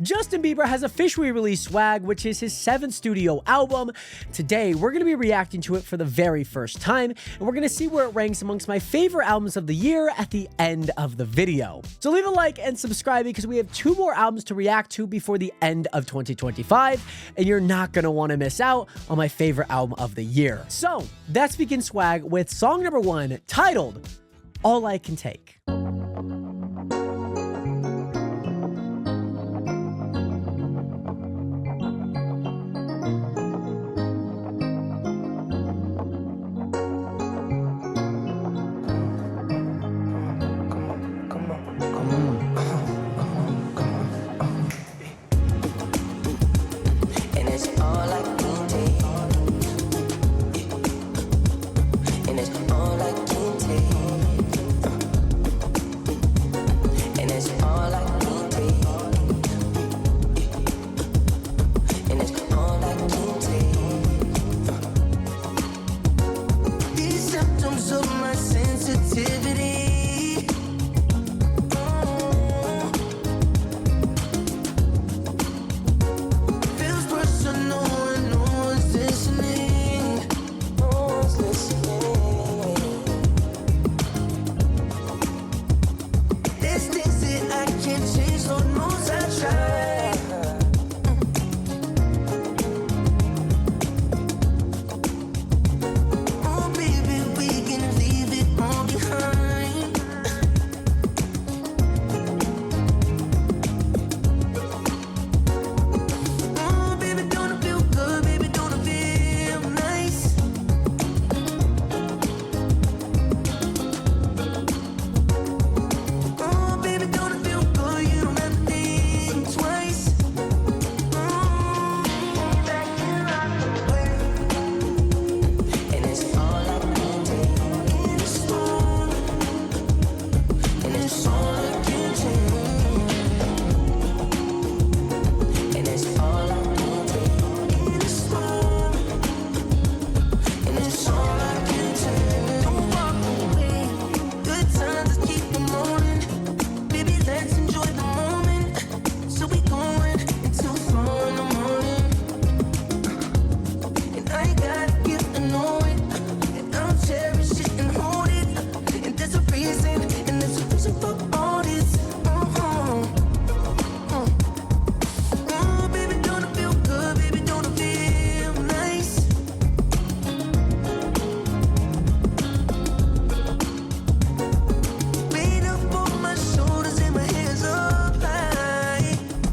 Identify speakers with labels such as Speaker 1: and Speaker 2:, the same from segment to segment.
Speaker 1: Justin Bieber has officially released Swag, which is his 7th studio album. Today, we're going to be reacting to it for the very first time, and we're going to see where it ranks amongst my favorite albums of the year at the end of the video. So leave a like and subscribe because we have 2 more albums to react to before the end of 2025, and you're not going to want to miss out on my favorite album of the year. So let's begin Swag with song number 1, titled All I Can Take.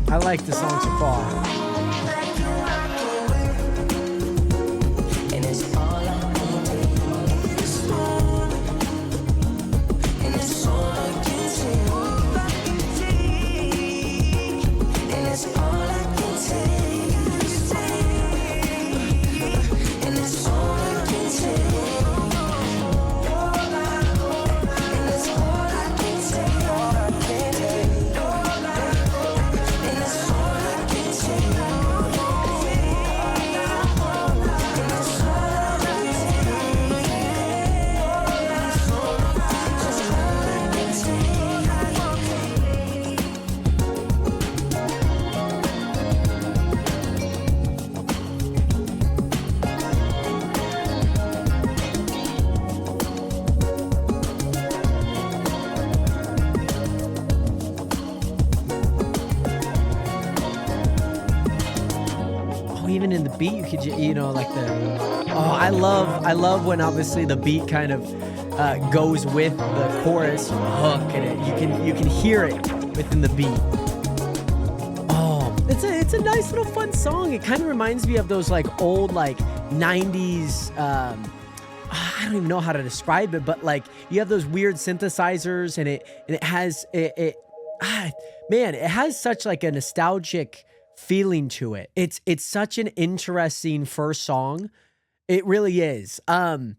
Speaker 1: I like the song so far. Even in the beat, you could, you know, like I love when obviously the beat kind of goes with the chorus or the hook, and you can hear it within the beat. Oh, it's a nice little fun song. It kind of reminds me of those like old like 90s. I don't even know how to describe it, but like you have those weird synthesizers, and it has man, it has such like a nostalgic feeling to it. It's such an interesting first song. It really is. And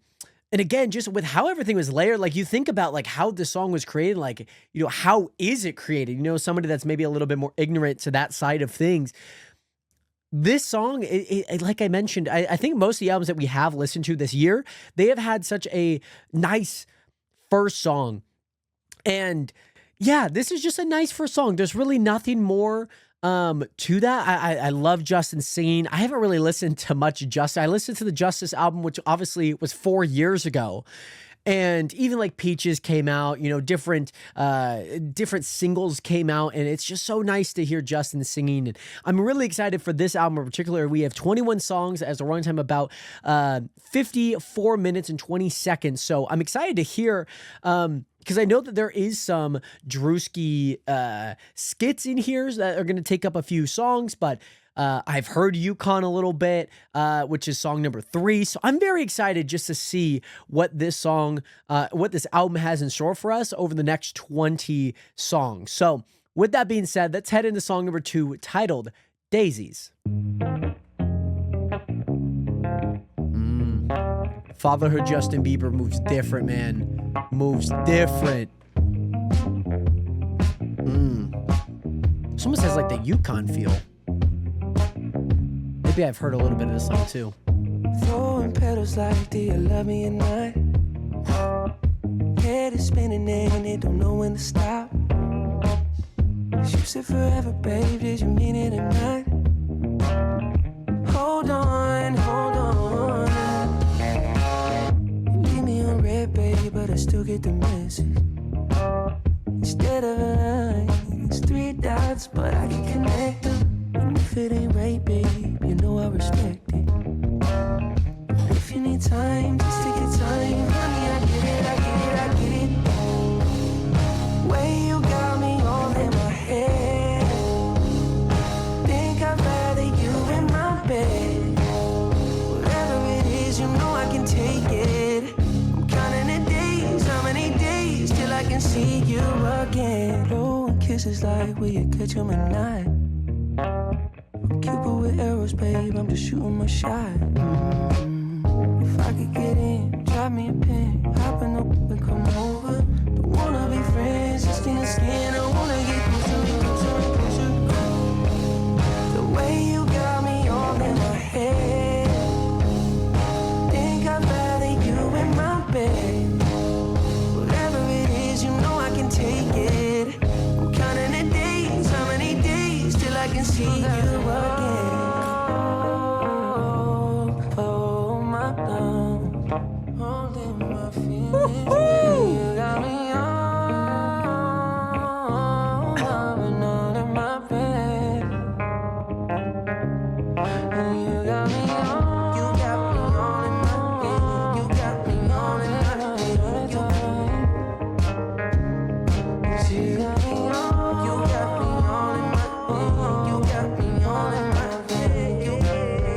Speaker 1: again, just with how everything was layered, like you think about like how the song was created, like, you know, how is it created? You know, somebody that's maybe a little bit more ignorant to that side of things. This song, like I mentioned, I think most of the albums that we have listened to this year, they have had such a nice first song. And yeah, this is just a nice first song. There's really nothing more To that, I love Justin singing. I haven't really listened to much Justin. I listened to the Justice album, which obviously was 4 years ago. And even like Peaches came out, you know, different singles came out, and it's just so nice to hear Justin singing. And I'm really excited for this album in particular. We have 21 songs as a runtime about 54 minutes and 20 seconds. So I'm excited to hear, because I know that there is some Drewski skits in here that are going to take up a few songs, but I've heard YUKON a little bit, which is song number 3. So I'm very excited just to see what this song, what this album has in store for us over the next 20 songs. So with that being said, let's head into song number 2, titled Daisies. Fatherhood Justin Bieber moves different, man. Moves different. This almost has like the YUKON feel. Maybe I've heard a little bit of this song too.
Speaker 2: Throwing petals like, do you love me at night? Head is spinning and it don't know when to stop. You said forever, babe, did you mean it or not? Hold on, hold on. You leave me on red, babe, but I still get the message. Instead of a line, it's 3 dots, but I can connect them. And if it ain't right, babe, you know I respect it. If you need time, just take your time. Honey, I get it, I get it, I get it. Way you got me all in my head. Think I'd rather you in my bed. Whatever it is, you know I can take it. I'm counting the days, how many days till I can see you again. Oh, and kisses like, will you catch 'em at night? Cupid with arrows, babe, I'm just shooting my shot. If I could get in, drop me a pin, hop in the whip and come over. Don't wanna be friends, just skin to skin, I wanna get closer, closer, closer. The way you got me all in my head. Think I'd rather you in my bed. Whatever it is, you know I can take it. I'm counting the days, how many days till I can see you again. Oh, my love, holding my feelings. You got me on, I'm not in my bed. You got me on, you got me on in my bed. You got me on in my bed. You got me on, you got me on in my bed. You got me on in my bed. You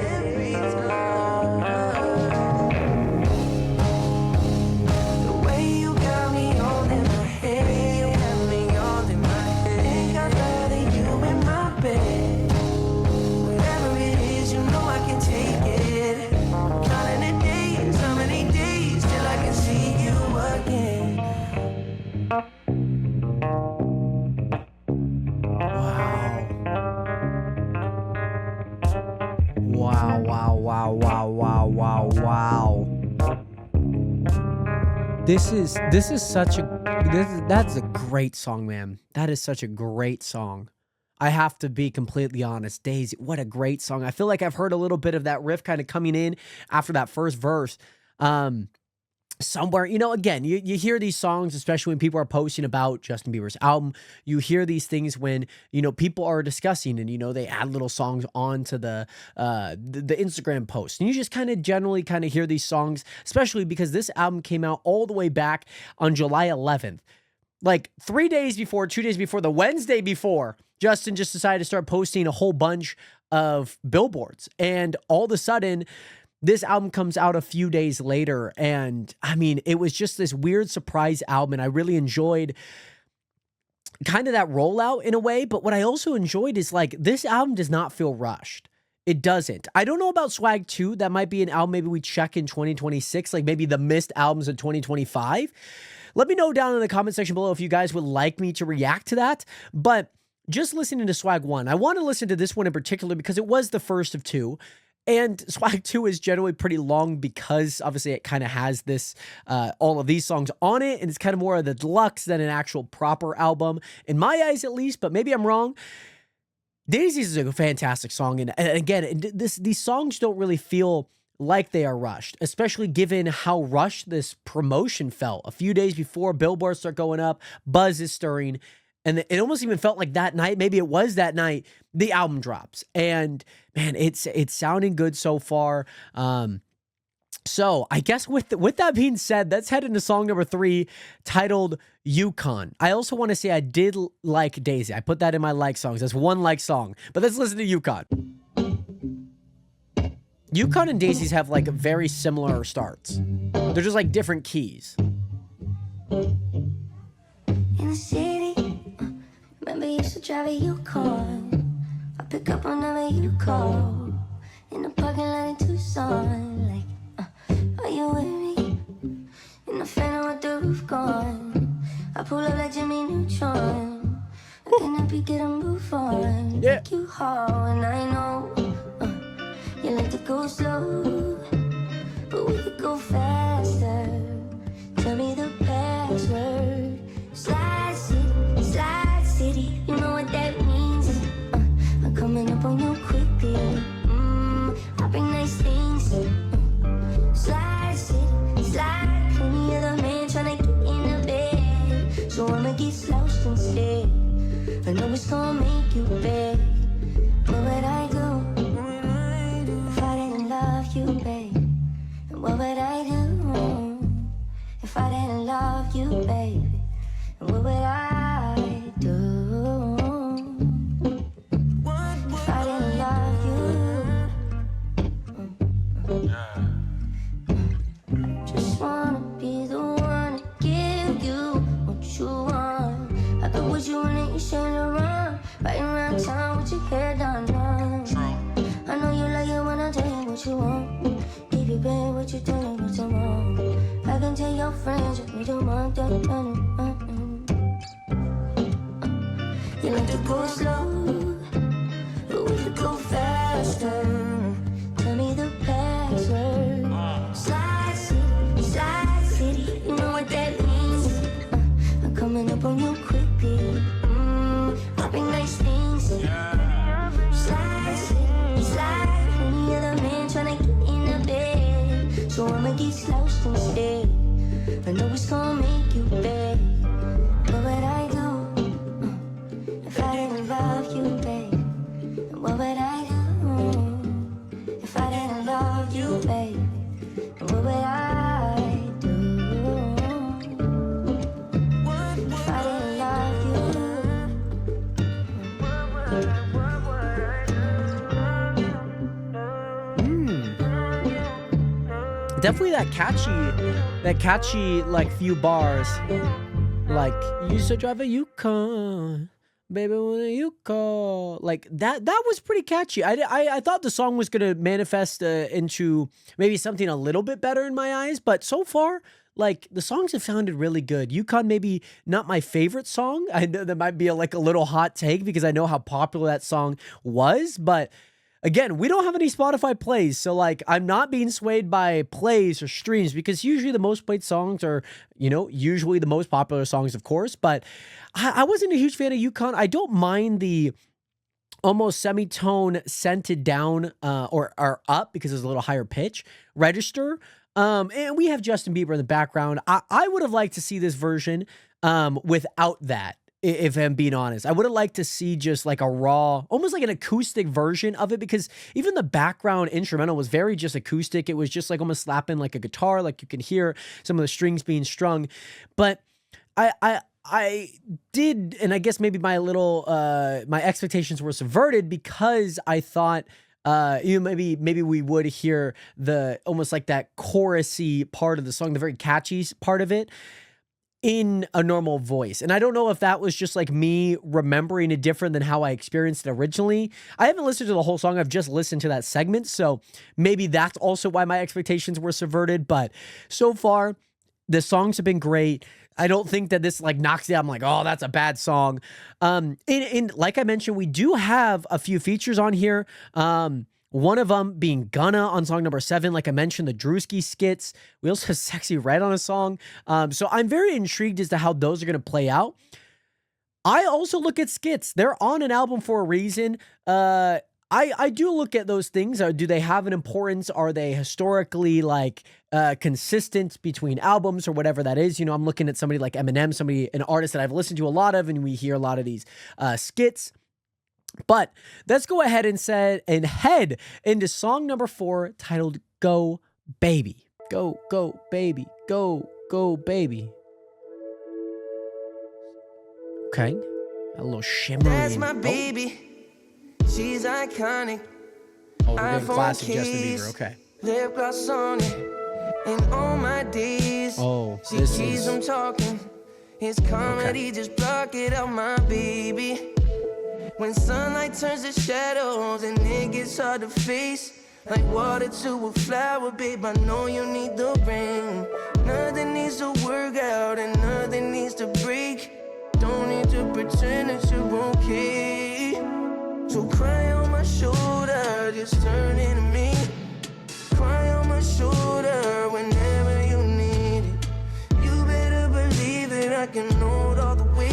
Speaker 2: every time. The way you got me all in my head. You got me all in my head. Think I'd rather you in my bed. Whatever it is, you know I can take it. Counting the days, how many days till I can see you again.
Speaker 1: Wow. That's a great song, man. That is such a great song. I have to be completely honest. Daisy, what a great song. I feel like I've heard a little bit of that riff kind of coming in after that first verse. Somewhere, you know, again, you hear these songs, especially when people are posting about Justin Bieber's album. You hear these things when, you know, people are discussing and, you know, they add little songs onto the Instagram post. And you just kind of generally kind of hear these songs, especially because this album came out all the way back on July 11th. Like 3 days before, 2 days before, the Wednesday before, Justin just decided to start posting a whole bunch of billboards. And all of a sudden, this album comes out a few days later, and I mean, it was just this weird surprise album, and I really enjoyed kind of that rollout in a way, but what I also enjoyed is, like, this album does not feel rushed. It doesn't. I don't know about Swag 2. That might be an album maybe we check in 2026, like maybe the missed albums in 2025. Let me know down in the comment section below if you guys would like me to react to that, but just listening to Swag 1, I want to listen to this one in particular because it was the first of 2. And Swag 2 is generally pretty long because obviously it kind of has this, all of these songs on it, and it's kind of more of the deluxe than an actual proper album, in my eyes at least, but maybe I'm wrong. Daisies is a fantastic song, and again, these songs don't really feel like they are rushed, especially given how rushed this promotion felt. A few days before billboards start going up, buzz is stirring, and it almost even felt like that night, maybe it was that night, the album drops. And man, it's sounding good so far. So I guess with that being said, let's head into song number 3, titled YUKON. I also want to say I did like Daisy. I put that in my like songs. That's one like song. But let's listen to YUKON. YUKON and Daisies have like very similar starts. They're just like different keys.
Speaker 3: In the city, remember you used to drive a Yukon. I pick up whenever you call. In the parking lot in Tucson, like, are you with me? In the phantom with the roof gone. I pull up like Jimmy Neutron. I cannot be getting move on.
Speaker 1: Yeah.
Speaker 3: Like you hard, and I know you like to go slow, but we could go faster. Tell me the password. Slide city, you know what that means. I'm coming up on you quickly. I bring nice things. Slide city, slide. Plenty of the man tryna get in the bed, so I'ma get slouched instead. I know it's gonna make you beg. What would I do if I didn't love you, babe? And what would I do if I didn't love you, baby? And what would I do if I didn't love you? Just wanna be the one to give you what you want. I could put you in it, you shouldn't run. Riding around town with your hair down. I know you like it when I tell you what you want. Give you babe what you tell me what you want. I can tell your friends what you want. You like to go slow, but we could go faster. Tell me the password. Slide city, you know what that means. I'm coming up on you quickly. I bring nice things. Slide city, slide. Plenty of the man tryna get in the bed, so I'ma get slouched instead. I know it's gonna make you beg. What would I do if I didn't love you, babe? And what would I do if I didn't love you, babe? And what would I do if I didn't love you?
Speaker 1: Definitely that catchy like few bars. Like, you used to drive a Yukon, baby, when a Yukon. Like, that was pretty catchy. I thought the song was going to manifest into maybe something a little bit better in my eyes, but so far, like, the songs have sounded really good. Yukon maybe not my favorite song. I know that might be a little hot take because I know how popular that song was, but again, we don't have any Spotify plays, so like I'm not being swayed by plays or streams because usually the most played songs are, usually the most popular songs, of course, but I wasn't a huge fan of Yukon. I don't mind the almost semitone scented down or up because there's a little higher pitch register. And we have Justin Bieber in the background. I would have liked to see this version without that. If I'm being honest, I would have liked to see just like a raw, almost like an acoustic version of it, because even the background instrumental was very just acoustic. It was just like almost slapping like a guitar, like you can hear some of the strings being strung. But I did, and I guess maybe my expectations were subverted because I thought maybe we would hear the almost like that chorusy part of the song, the very catchy part of it, in a normal voice. And I don't know if that was just like me remembering it different than how I experienced it originally. I haven't listened to the whole song. I've just listened to that segment. So maybe that's also why my expectations were subverted. But so far, the songs have been great. I don't think that this like knocks it out. I'm like, oh, that's a bad song. And like I mentioned, we do have a few features on here. One of them being Gunna on song number 7. Like I mentioned, the Drewski skits. We also have Sexy Red on a song. So I'm very intrigued as to how those are going to play out. I also look at skits. They're on an album for a reason. I do look at those things. Do they have an importance? Are they historically like consistent between albums or whatever that is? You know, I'm looking at somebody like Eminem, an artist that I've listened to a lot of, and we hear a lot of these skits. But let's go ahead and head into song number 4, titled "Go Baby." Go, go, baby. Go, go, baby. Okay. A little shimmery.
Speaker 2: That's my baby. She's iconic.
Speaker 1: Oh, we're getting
Speaker 2: iPhone
Speaker 1: classic Justin
Speaker 2: case,
Speaker 1: Bieber. Okay.
Speaker 2: lip gloss on it. And on my days,
Speaker 1: Oh,
Speaker 2: she
Speaker 1: this
Speaker 2: keeps
Speaker 1: is...
Speaker 2: them talking. It's comedy, just block it out, my baby. When sunlight turns to shadows and it gets hard to face, like water to a flower, babe, I know you need the rain. Nothing needs to work out and nothing needs to break. Don't need to pretend that you're okay. So cry on my shoulder, just turn into me. Cry on my shoulder whenever you need it. You better believe that I can hold all the weight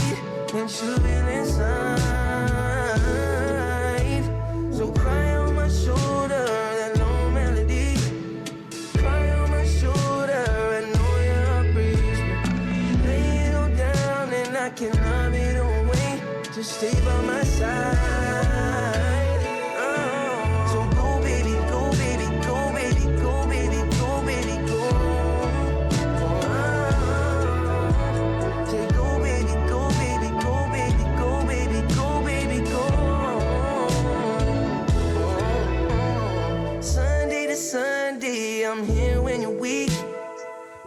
Speaker 2: that you feel inside. So cry on my shoulder, that long melody. Cry on my shoulder, I know your heart breaks me. Lay it all down and I can love it away. Just stay by my side. I'm here when you're weak.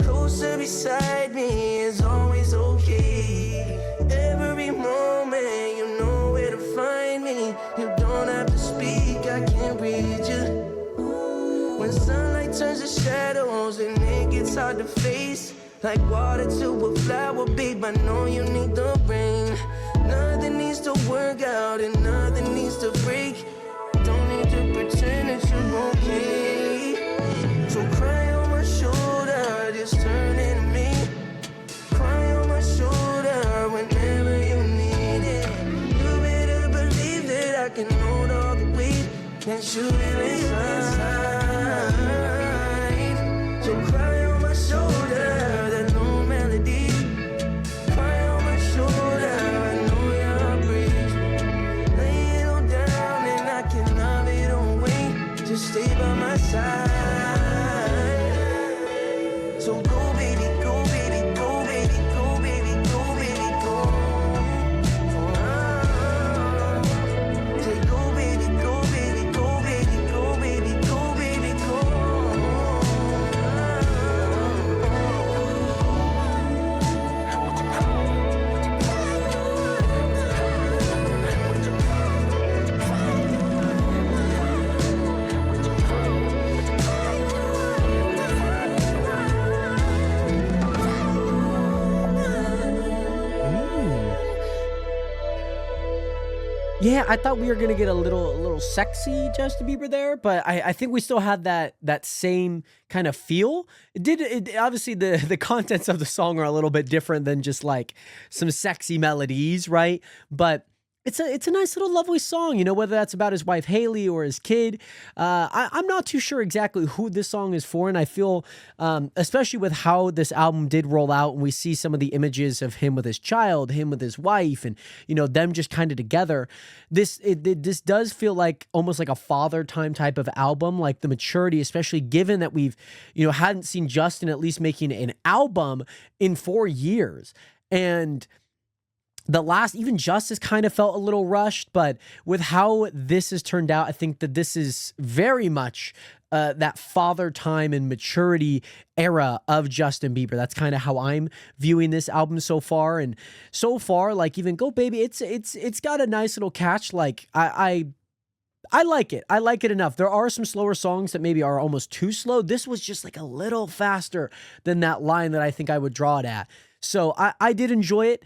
Speaker 2: Closer beside me is always okay. Every moment you know where to find me. You don't have to speak, I can read you. When sunlight turns to shadows and it gets hard to face, like water to a flower, babe, I know you need the rain. Nothing needs to work out and nothing needs to break. Don't need to pretend that you're okay. So cry on my shoulder, just turn into me. Cry on my shoulder whenever you need it. You better believe that I can hold all the weight that you feel inside. So cry on my shoulder, that no melody. Cry on my shoulder, I know your heart breaks me. Lay it all down and I can love it away. Just stay by my side. So go baby, go baby, go baby, go baby, go baby, go. Say go baby, go baby, go baby, go baby, go baby, go.
Speaker 1: Yeah, I thought we were gonna get a little sexy Justin Bieber there, but I think we still had that same kind of feel. Obviously the contents of the song are a little bit different than just like some sexy melodies, right? But it's a nice little lovely song, you know, whether that's about his wife Haley or his kid. I'm not too sure exactly who this song is for, and I feel, especially with how this album did roll out, and we see some of the images of him with his child, him with his wife, and you know them just kind of together. This does feel like almost like a father time type of album, like the maturity, especially given that we've hadn't seen Justin at least making an album in 4 years, and the last, even Justice kind of felt a little rushed, but with how this has turned out, I think that this is very much that father time and maturity era of Justin Bieber. That's kind of how I'm viewing this album so far. And so far, like even Go Baby, it's got a nice little catch. Like I like it. I like it enough. There are some slower songs that maybe are almost too slow. This was just like a little faster than that line that I think I would draw it at. So I did enjoy it.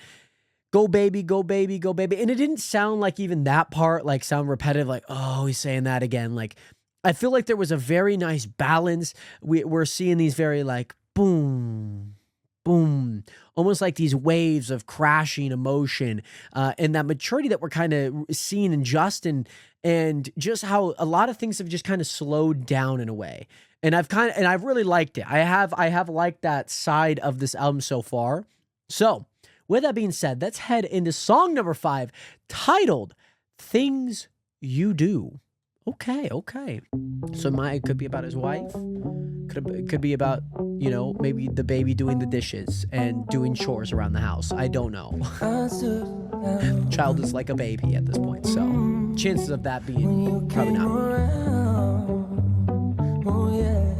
Speaker 1: Go baby, go baby, go baby. And it didn't sound like even that part like sound repetitive, like, oh, he's saying that again. Like, I feel like there was a very nice balance. We're seeing these very like boom, boom, almost like these waves of crashing emotion, and that maturity that we're kind of seeing in Justin, and just how a lot of things have just kind of slowed down in a way. And I've really liked it. I have liked that side of this album so far. So, with that being said, let's head into song number 5, titled Things You Do. Okay. So it could be about his wife. Could be about, maybe the baby doing the dishes and doing chores around the house. I don't know. Child is like a baby at this point, so chances of that being probably not.
Speaker 2: Oh yeah,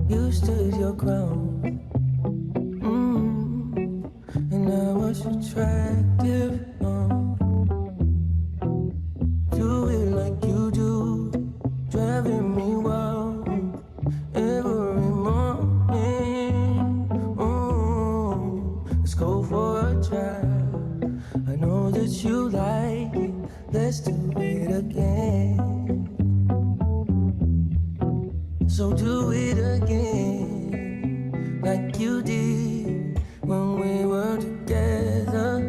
Speaker 2: you stood your ground, and I was attractive. Do it like you do, driving me wild every morning. Let's go for a drive. I know that you like it. Let's do it again. So do it again, like you did when we were together.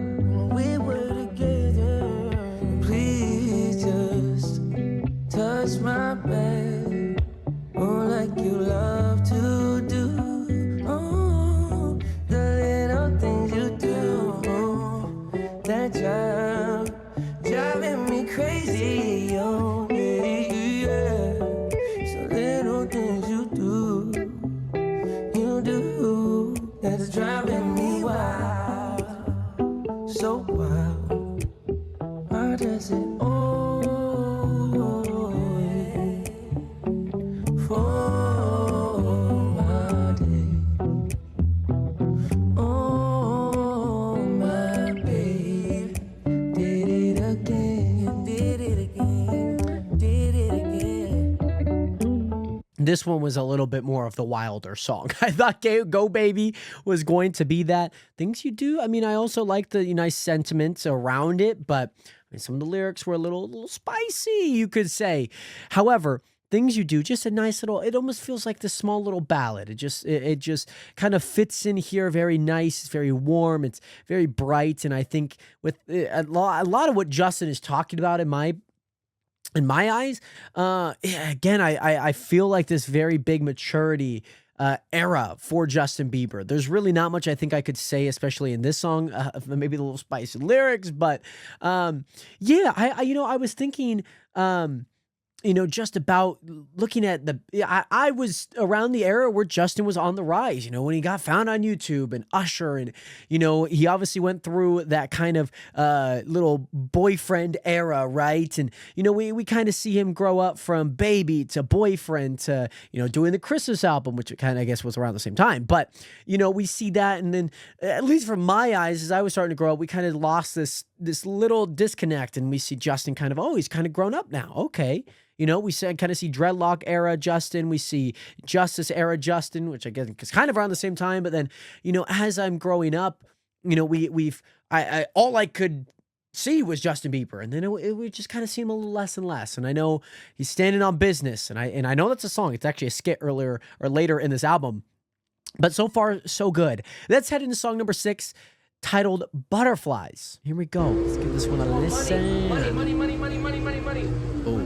Speaker 2: Please just touch my back, oh, like you love to do. Oh, the little things you do, that driving me crazy. Oh, yeah. So little things you do, that's driving me wild, so wild. Why does it always for my day? Oh, my baby did it again, did it again, did it again.
Speaker 1: This one was a little bit more of the wilder song. I thought Go Baby was going to be that. Things You Do, I mean, I also like the nice sentiments around it, but some of the lyrics were a little spicy, you could say. However, Things You Do, just a nice little, it almost feels like this small little ballad. It just kind of fits in here very nice. It's very warm. It's very bright. And I think with a lot of what Justin is talking about in my eyes, again, I feel like this very big maturity era for Justin Bieber. There's really not much I think I could say, especially in this song, maybe the little spicy lyrics, but yeah, I was thinking, just about looking at I was around the era where Justin was on the rise, when he got found on YouTube and Usher, and, he obviously went through that kind of little boyfriend era, right? And, we kind of see him grow up from baby to boyfriend to, doing the Christmas album, which kind of, I guess, was around the same time. But, we see that, and then, at least from my eyes, as I was starting to grow up, we kind of lost this little disconnect, and we see Justin kind of, he's kind of grown up now. Okay. We kind of see dreadlock era Justin. We see Justice era Justin, which I guess is kind of around the same time. But then, as I'm growing up, I all I could see was Justin Bieber, and then it would just kind of seem a little less and less. And I know he's standing on business, and I know that's a song. It's actually a skit earlier or later in this album. But so far, so good. Let's head into song number 6, titled Butterflies. Here we go. Let's give this one a listen.
Speaker 4: Money.
Speaker 1: Oh.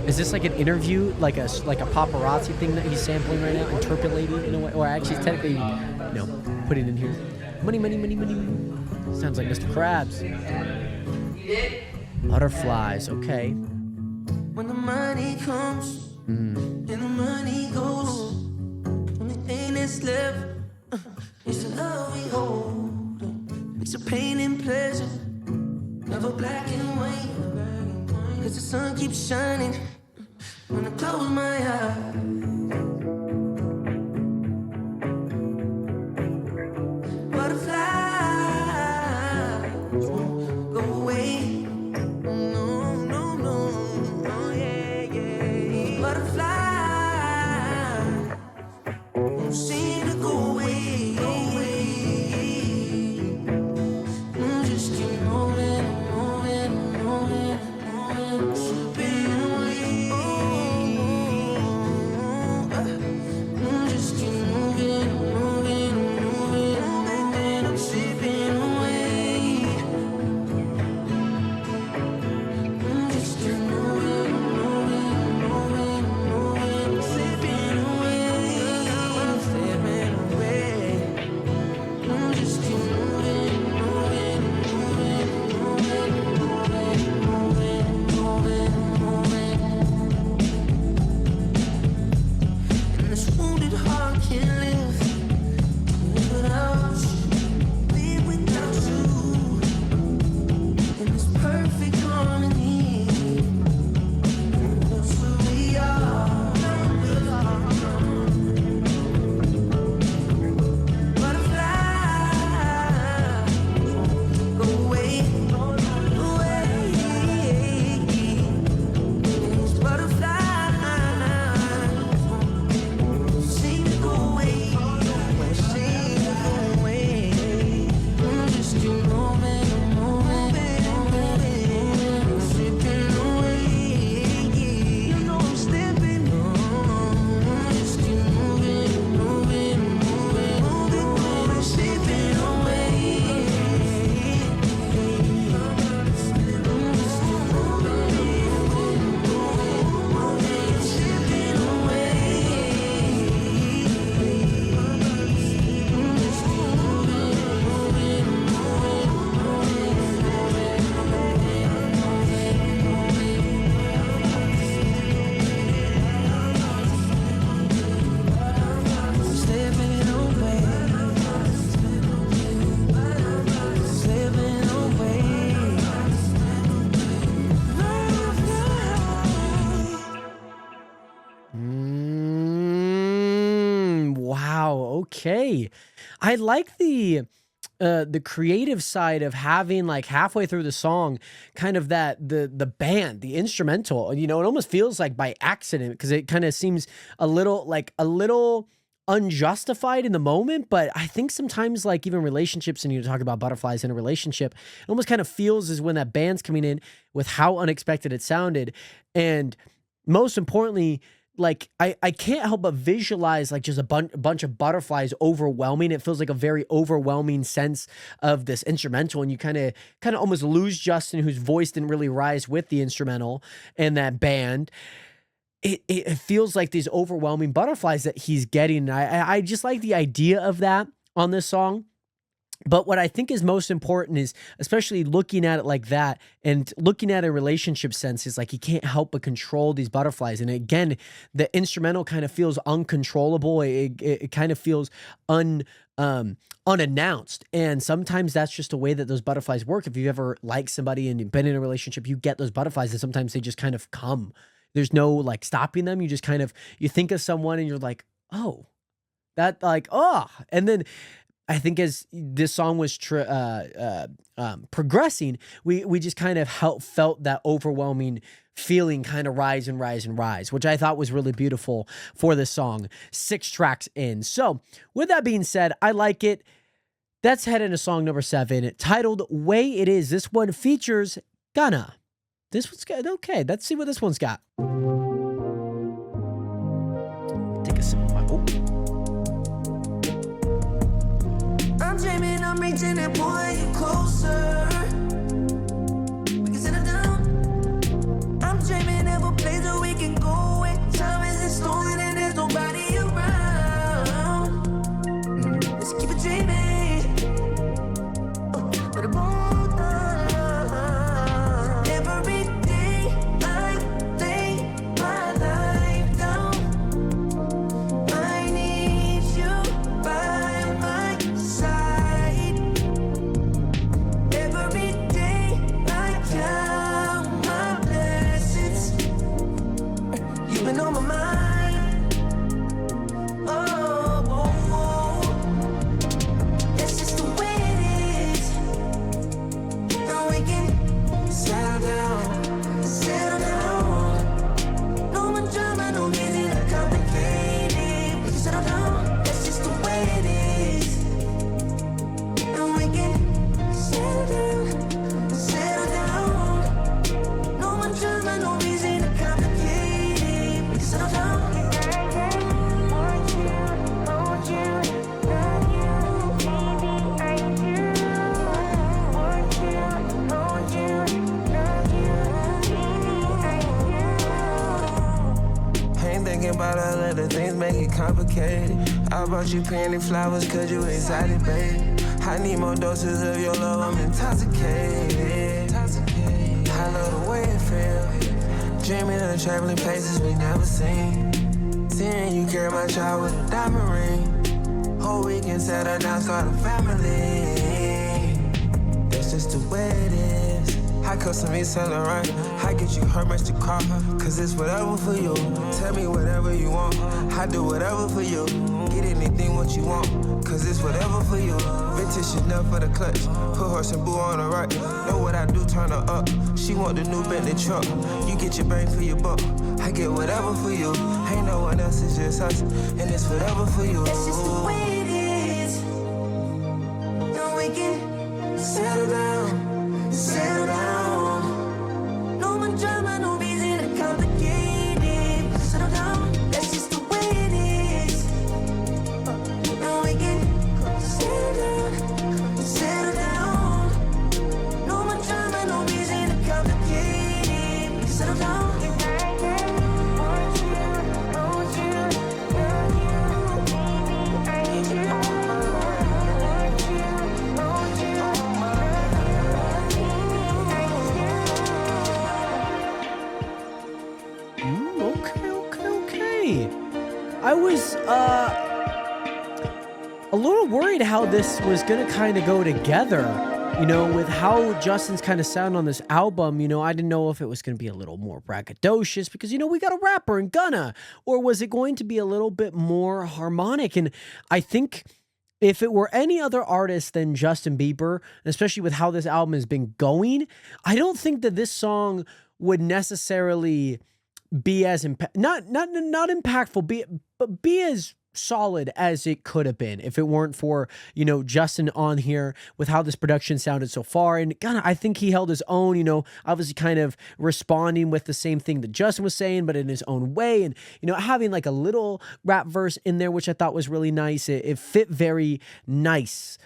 Speaker 1: Is this like an interview, like a paparazzi thing that he's sampling right now, interpolating in a way, or actually technically, putting in here? Money. Sounds like Mr. Krabs. Butterflies, okay.
Speaker 2: When the money comes, and the money goes, only thing that's left is the love we hold. It's a pain and pleasure, never black and white. Cause the sun keeps shining when I close my eyes. Butterflies won't go away. No, oh yeah. Butterflies won't seem to go away. Just keep moving.
Speaker 1: Okay. I like the creative side of having like halfway through the song kind of that the band, the instrumental, you know, it almost feels like by accident because it kind of seems a little unjustified in the moment. But I think sometimes like even relationships, and you talk about butterflies in a relationship, it almost kind of feels as when that band's coming in with how unexpected it sounded. And most importantly, like I can't help but visualize like just a bunch of butterflies overwhelming. It feels like a very overwhelming sense of this instrumental, and you kind of almost lose Justin, whose voice didn't really rise with the instrumental and that band. It feels like these overwhelming butterflies that he's getting. I just like the idea of that on this song. But what I think is most important is, especially looking at it like that and looking at a relationship sense, is like he can't help but control these butterflies. And again, the instrumental kind of feels uncontrollable. It kind of feels unannounced. And sometimes that's just the way that those butterflies work. If you ever like somebody and you've been in a relationship, you get those butterflies, and sometimes they just kind of come. There's no like stopping them. You just kind of, you think of someone and you're like, oh, that like, oh, and then I think as this song was progressing, we just kind of felt that overwhelming feeling kind of rise and rise and rise, which I thought was really beautiful for this song, 6 tracks in. So with that being said, I like it. Let's head into song number 7, titled Way It Is. This one features Ghana. This one's good. Okay, let's see what this one's got. Take a sip of my... Oh.
Speaker 2: I'm dreaming, I'm reaching and pulling you closer. We can settle down. I'm dreaming of a place where we can go where time isn't stolen and there's nobody around. Let's keep it dreaming. But it won't love. Every day I lay my life down. I need you by my side. Every day I count my blessings. You've been on my mind. Oh, oh, oh. That's just the way it is. Now we can settle down, settle down. No more drama, no reason to complicate it. We can settle down. That's just the way it is. Now we can settle down, settle down. No more drama, no reason to complicate it. We can settle down. Want you, love you, baby, I do. Want you, love you, baby, I ain't thinking about all of the things make it complicated. I bought you penny flowers cause you excited, babe. I need more doses of your love, I'm intoxicated. I love the way it feels. Dreaming of traveling places we never seen. Seeing you carry my child with a diamond ring. Whole weekend settle down, start a family. That's just the way it is. I custom me selling right. I get you her much to cry. Cause it's whatever for you. Tell me whatever you want. I do whatever for you. Get anything what you want. Cause it's whatever for you. Vintage enough for the clutch. Put horse and boo on the right. Know what I do, turn her up. She want the new Bentley truck. You get your bang for your buck. I get whatever for you. Ain't no one else, it's just us. And it's whatever for you. That's just the way it is. Now we can settle down, settle down. No more drama, no reason to complicate it. Settle down, that's just the way it is. Now we can settle down, settle down. No more drama, no reason to complicate it. Settle down. Want you, love you, baby, I do. Want you, love you,
Speaker 1: Okay. I was a little worried how this was gonna kind of go together. You know, with how Justin's kind of sound on this album, you know, I didn't know if it was going to be a little more braggadocious because, you know, we got a rapper in Gunna, or was it going to be a little bit more harmonic? And I think if it were any other artist than Justin Bieber, and especially with how this album has been going, I don't think that this song would necessarily be as not impactful, but be as solid as it could have been if it weren't for, you know, Justin on here with how this production sounded so far. And God, I think he held his own, you know, obviously kind of responding with the same thing that Justin was saying, but in his own way. And, you know, having like a little rap verse in there, which I thought was really nice. It fit very nice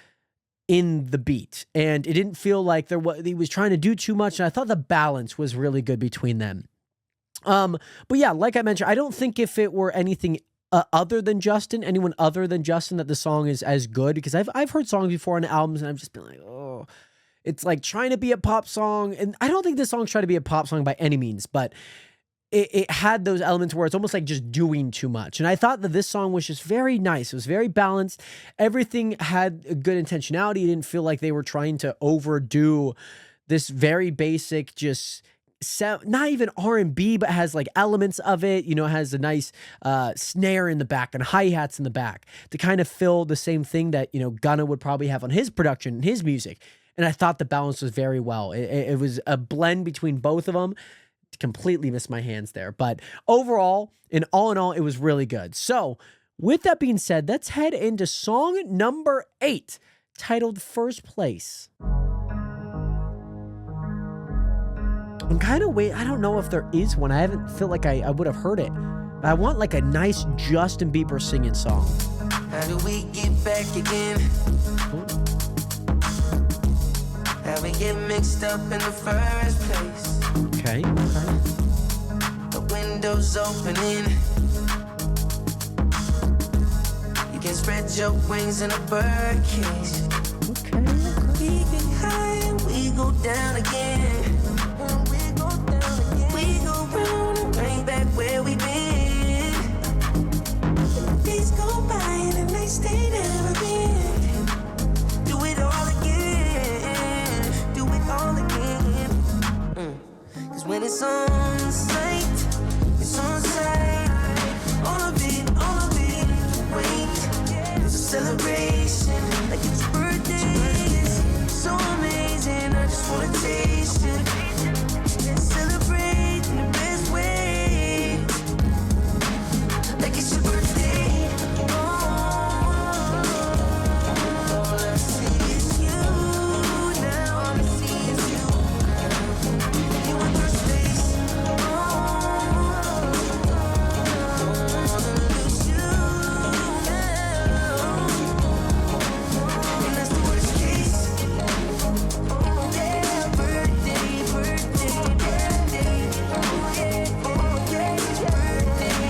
Speaker 1: in the beat, and it didn't feel like he was trying to do too much. And I thought the balance was really good between them. But yeah, like I mentioned, I don't think if it were anything anyone other than Justin, that the song is as good, because I've heard songs before on albums and I've just been like, oh, it's like trying to be a pop song. And I don't think this song's trying to be a pop song by any means, but it had those elements where it's almost like just doing too much. And I thought that this song was just very nice. It was very balanced. Everything had a good intentionality. It didn't feel like they were trying to overdo this very basic, just not even R&B, but has like elements of it, you know, has a nice snare in the back and hi-hats in the back to kind of fill the same thing that, you know, Gunna would probably have on his production and his music. And I thought the balance was very well. It was a blend between both of them. Completely missed my hands there. But overall, in all, it was really good. So with that being said, let's head into song number 8, titled First Place. I'm kind of I don't know if there is one. I haven't feel like I would have heard it. But I want like a nice Justin Bieber singing song.
Speaker 2: How do we get back again? How we get mixed up in the first place?
Speaker 1: Okay.
Speaker 2: The window's opening. You can spread your wings in a bird cage.
Speaker 1: Okay.
Speaker 2: We get high and we go down again. Where we been? Days go by and the nights they never been. Do it all again. Do it all again. Cause when it's on sight, it's on sight. All of it, wait. It's a celebration, like it's birthday. So amazing, I just wanna taste it. Let's celebrate in the best way. Like it's your birthday. All I see is you. Now all I see is you. You in first place. Don't lose you now. And that's the worst case. Yeah, birthday. Oh yeah, it's birthday.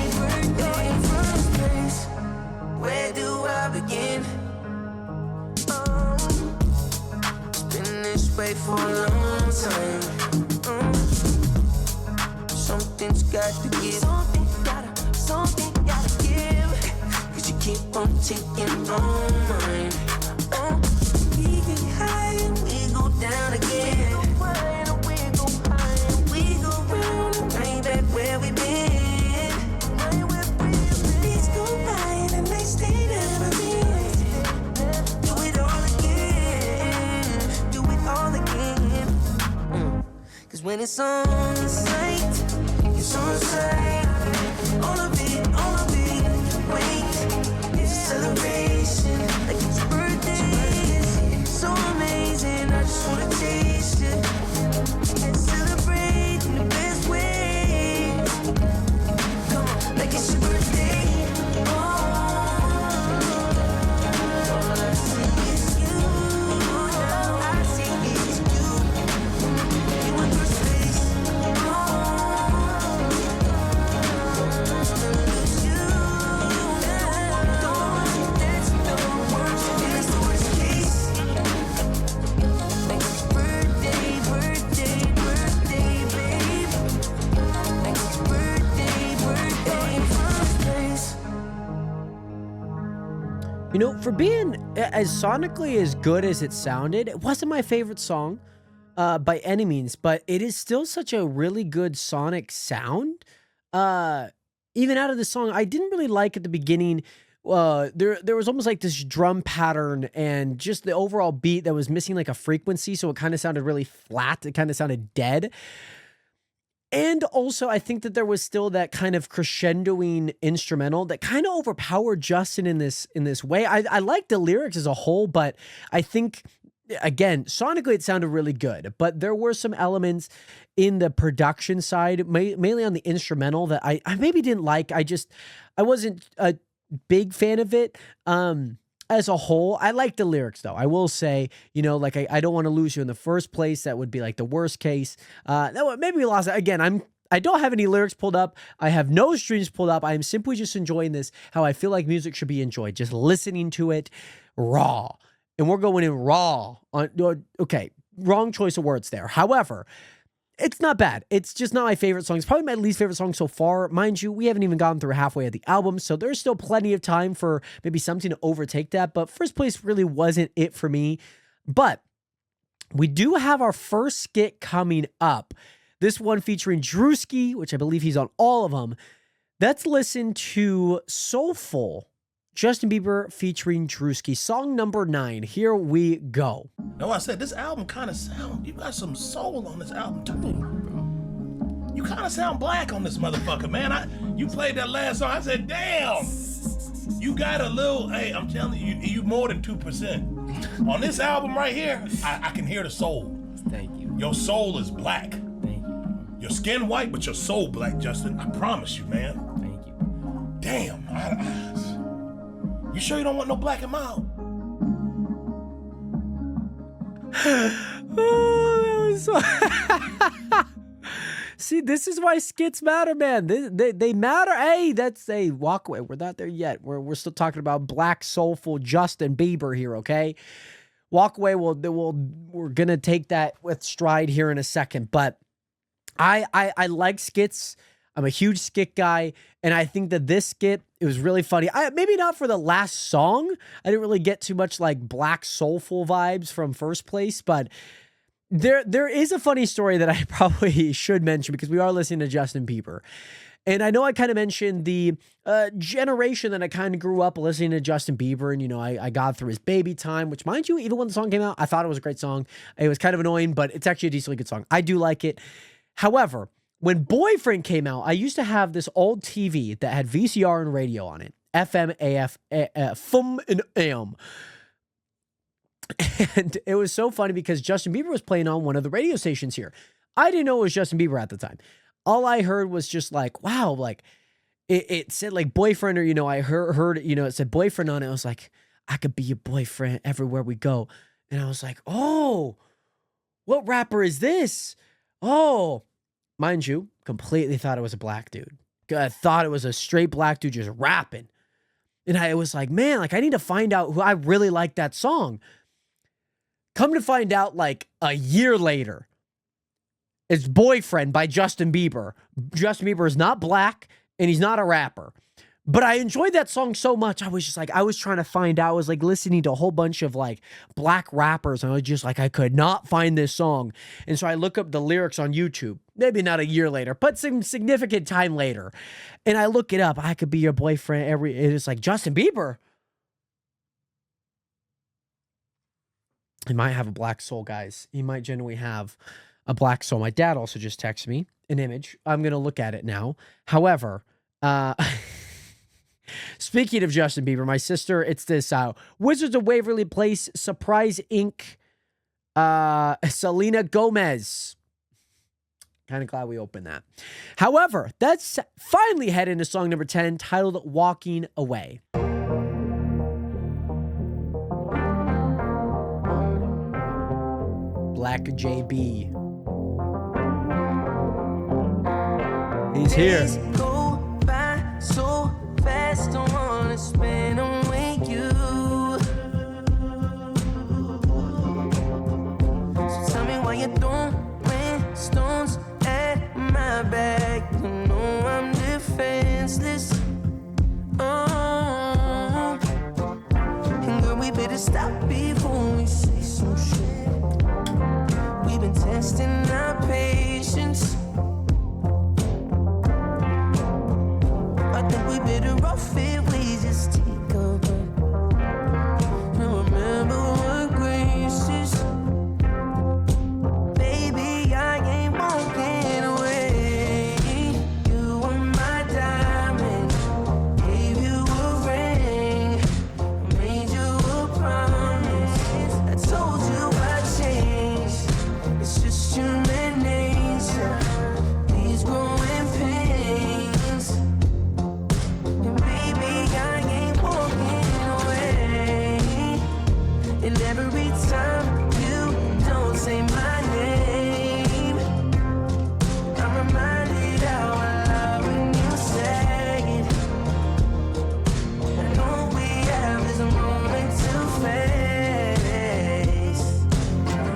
Speaker 2: You're in first place. Where do I begin? It's been this way for a long time. Something's got to give. Something gotta give. Cause you keep on taking on mine. We get high and we go down again. We go round and right back where we been. Days go by and the nights they never been. Do it all again. Do it all again. Cause when it's on sight, it's on sight. All of it, wait. It's a celebration, like it's birthday. So amazing, I just wanna taste it.
Speaker 1: You know, for being as sonically as good as it sounded, it wasn't my favorite song by any means, but it is still such a really good sonic sound. Even out of the song, I didn't really like at the beginning. There was almost like this drum pattern and just the overall beat that was missing like a frequency, so it kind of sounded really flat. It kind of sounded dead. And also, I think that there was still that kind of crescendoing instrumental that kind of overpowered Justin in this way. I like the lyrics as a whole, but I think, again, sonically it sounded really good. But there were some elements in the production side, mainly on the instrumental, that I maybe didn't like. I wasn't a big fan of it. As a whole, I like the lyrics though. I will say, you know, like I don't want to lose you in the first place. That would be like the worst case. Maybe we lost it. Again, I don't have any lyrics pulled up. I have no streams pulled up. I am simply just enjoying this, how I feel like music should be enjoyed. Just listening to it raw. And we're going in raw. Okay, wrong choice of words there. However, it's not bad. It's just not my favorite song. It's probably my least favorite song so far. Mind you, we haven't even gotten through halfway of the album, so there's still plenty of time for maybe something to overtake that, but first place really wasn't it for me. But we do have our first skit coming up. This one featuring Drewski, which I believe he's on all of them. Let's listen to Soulful, Justin Bieber featuring Drewski, song number 9. Here we go.
Speaker 5: No, I said this album kind of sound. You got some soul on this album too, bro. You kind of sound black on this motherfucker, man. You played that last song. I said, damn. You got a little. Hey, I'm telling you, you more than 2%. On this album right here, I can hear the soul.
Speaker 6: Thank you.
Speaker 5: Your soul is black.
Speaker 6: Thank you.
Speaker 5: Your skin white, but your soul black, Justin. I promise you, man.
Speaker 6: Thank you.
Speaker 5: Damn. You sure you don't want no black and mild?
Speaker 1: Oh, that was so... See, this is why skits matter, man. They matter. Hey, that's a walk away. We're not there yet. We're still talking about black, soulful Justin Bieber here, okay? Walk away. We're gonna take that with stride here in a second. But I like skits. I'm a huge skit guy, and I think that this skit, it was really funny. Maybe not for the last song. I didn't really get too much like black soulful vibes from first place, but there is a funny story that I probably should mention because we are listening to Justin Bieber. And I know I kind of mentioned the generation that I kind of grew up listening to Justin Bieber, and, you know, I got through his Baby Time, which, mind you, even when the song came out, I thought it was a great song. It was kind of annoying, but it's actually a decently good song. I do like it. However, when Boyfriend came out, I used to have this old TV that had VCR and radio on it. FM, AF, FUM, and AM. And it was so funny because Justin Bieber was playing on one of the radio stations here. I didn't know it was Justin Bieber at the time. All I heard was just like, wow, like, it said like boyfriend, or, you know, I heard, you know, it said boyfriend on it. I was like, I could be your boyfriend everywhere we go. And I was like, oh, what rapper is this? Oh, mind you, completely thought it was a black dude. I thought it was a straight black dude just rapping. And I was like, man, like, I need to find out who. I really like that song. Come to find out, like, a year later, it's Boyfriend by Justin Bieber. Justin Bieber is not black, and he's not a rapper. But I enjoyed that song so much. I was just like, I was trying to find out. I was like listening to a whole bunch of like black rappers. And I was just like, I could not find this song. And so I look up the lyrics on YouTube. Maybe not a year later, but some significant time later. And I look it up. I could be your boyfriend. It's like Justin Bieber. He might have a black soul, guys. He might genuinely have a black soul. My dad also just texted me an image. I'm going to look at it now. However, speaking of Justin Bieber, my sister, it's this Wizards of Waverly Place Surprise Inc. Selena Gomez. Kind of glad we opened that. However, let's finally head into song number 10, titled Walking Away. Black JB. He's here.
Speaker 2: Days go by so fast, don't wanna spend them with you. So tell me why you throwing stones at my back. You know I'm defenseless. Oh, think we better rough it, we just take a breath. And remember what grace is. Baby, I ain't walking away. You were my diamond, gave you a ring, made you a promise. I told you I changed. It's just human nature, these growing pains. And baby, I ain't walking away. And every time you don't say my name, I'm reminded how I love when you say it. And all we have is a moment to face.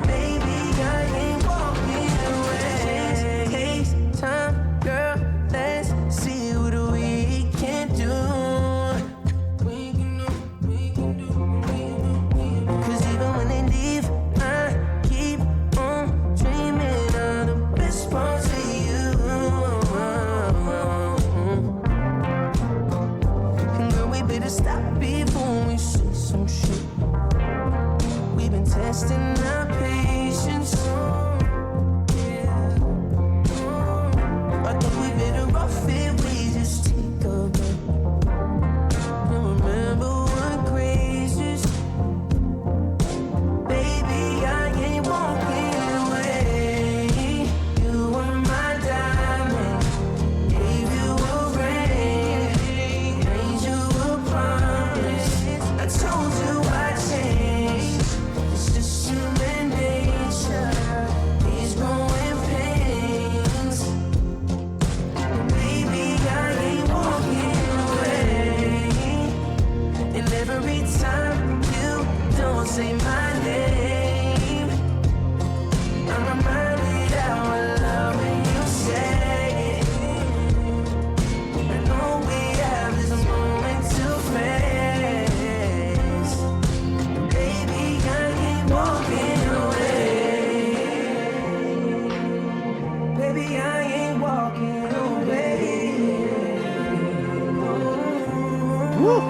Speaker 2: Baby, I ain't walking away. Takes time, girl, let's see what we can do. We can do, we can do, we can do. 'Cause even when they leave, I keep on dreaming of the best parts of you. And girl, we better stop before we say some shit. We've been testing our patience. I think we better rough it, we just take a breath. And remember what grace is. Baby, I ain't walking away. You were my diamond, gave you a ring, made you a promise. I told you I changed. It's just human nature, these growing pains. And baby, I ain't walking away. And every time you don't say my name, I'm reminded how I love when you say it. And all we have is a moment to face. Baby, I ain't walking away. Baby, I ain't walking away.
Speaker 1: Woo.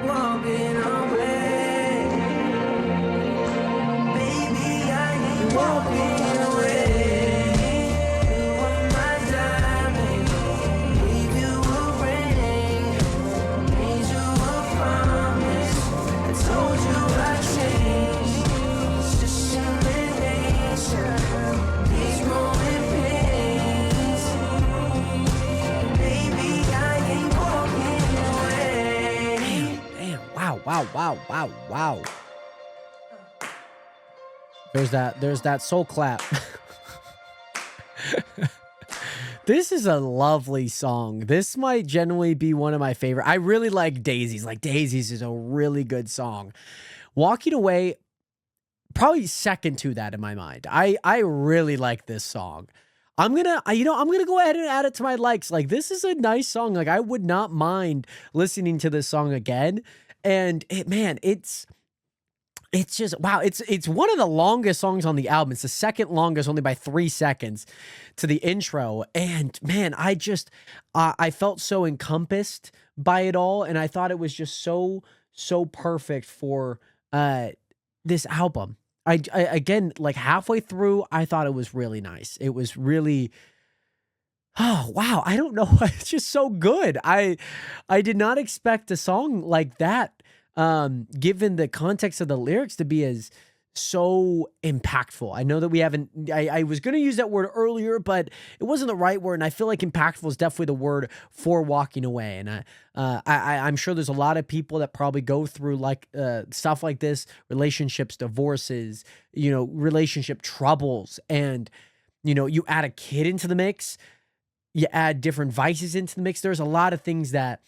Speaker 2: Walking away. Baby, I ain't walking away. You were my diamond, gave you a ring, made you a promise. I told you I changed. It's just human nature, these growing pains. Baby, I ain't walking away.
Speaker 1: Damn. Wow. There's that soul clap. This is a lovely song. This might genuinely be one of my favorite. I really like Daisies. Like Daisies is a really good song. Walking Away, probably second to that in my mind. I really like this song. I'm gonna go ahead and add it to my likes. Like, this is a nice song. Like, I would not mind listening to this song again. And it's just, wow, it's one of the longest songs on the album. It's the second longest, only by 3 seconds to the intro. And man, I felt so encompassed by it all. And I thought it was just so perfect for this album. I again, like halfway through, I thought it was really nice. It was really, oh wow, I don't know. It's just so good. I did not expect a song like that, given the context of the lyrics, to be as so impactful. I know that we haven't, I was going to use that word earlier, but it wasn't the right word. And I feel like impactful is definitely the word for Walking Away. And I'm sure there's a lot of people that probably go through like stuff like this, relationships, divorces, relationship troubles. And, you add a kid into the mix, you add different vices into the mix. There's a lot of things that,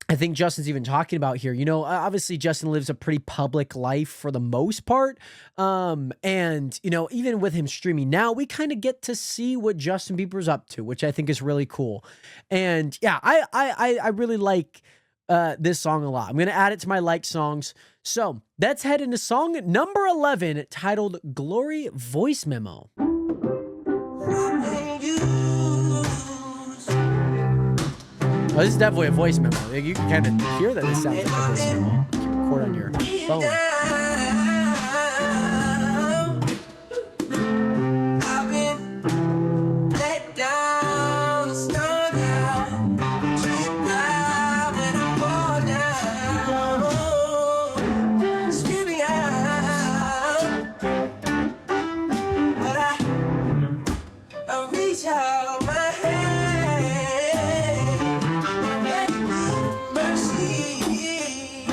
Speaker 1: I think Justin's even talking about here. Obviously Justin lives a pretty public life for the most part. And, even with him streaming now, we kind of get to see what Justin Bieber's up to, which I think is really cool. And yeah, I really like this song a lot. I'm going to add it to my like songs. So let's head into song number 11, titled Glory Voice Memo. Oh, this is definitely a voice memo. Like, you can kind of hear that this sounds like a voice memo. You can record on your phone.
Speaker 2: I've been let down, stung out, tried when I fall down, screaming out, but I reach out my hand, mercy,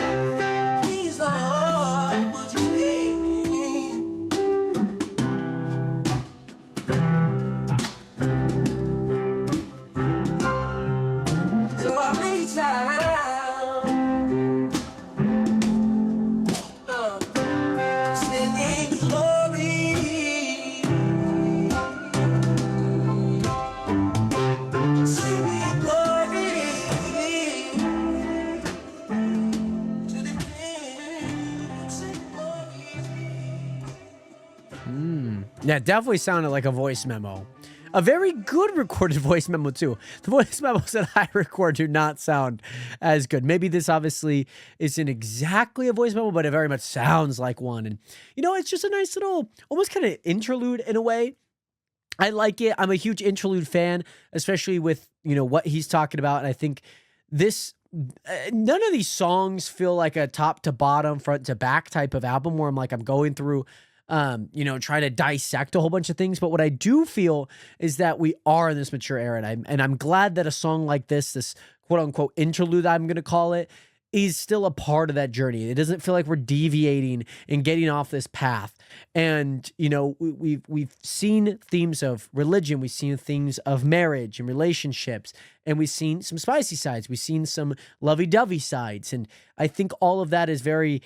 Speaker 2: please Lord, would you please? So I reach out, singing glory, singing glory to the King, sing glory.
Speaker 1: Yeah, definitely sounded like a voice memo. A very good recorded voice memo, too. The voice memos that I record do not sound as good. Maybe this obviously isn't exactly a voice memo, but it very much sounds like one. And, you know, it's just a nice little, almost kind of interlude in a way. I like it. I'm a huge interlude fan, especially with, you know, what he's talking about. And I think this, none of these songs feel like a top to bottom, front to back type of album where I'm going through, you know, trying to dissect a whole bunch of things. But what I do feel is that we are in this mature era. And I'm glad that a song like this quote unquote interlude, I'm going to call it, is still a part of that journey. It doesn't feel like we're deviating and getting off this path. And, you know, we've seen themes of religion. We've seen themes of marriage and relationships. And we've seen some spicy sides. We've seen some lovey-dovey sides. And I think all of that is very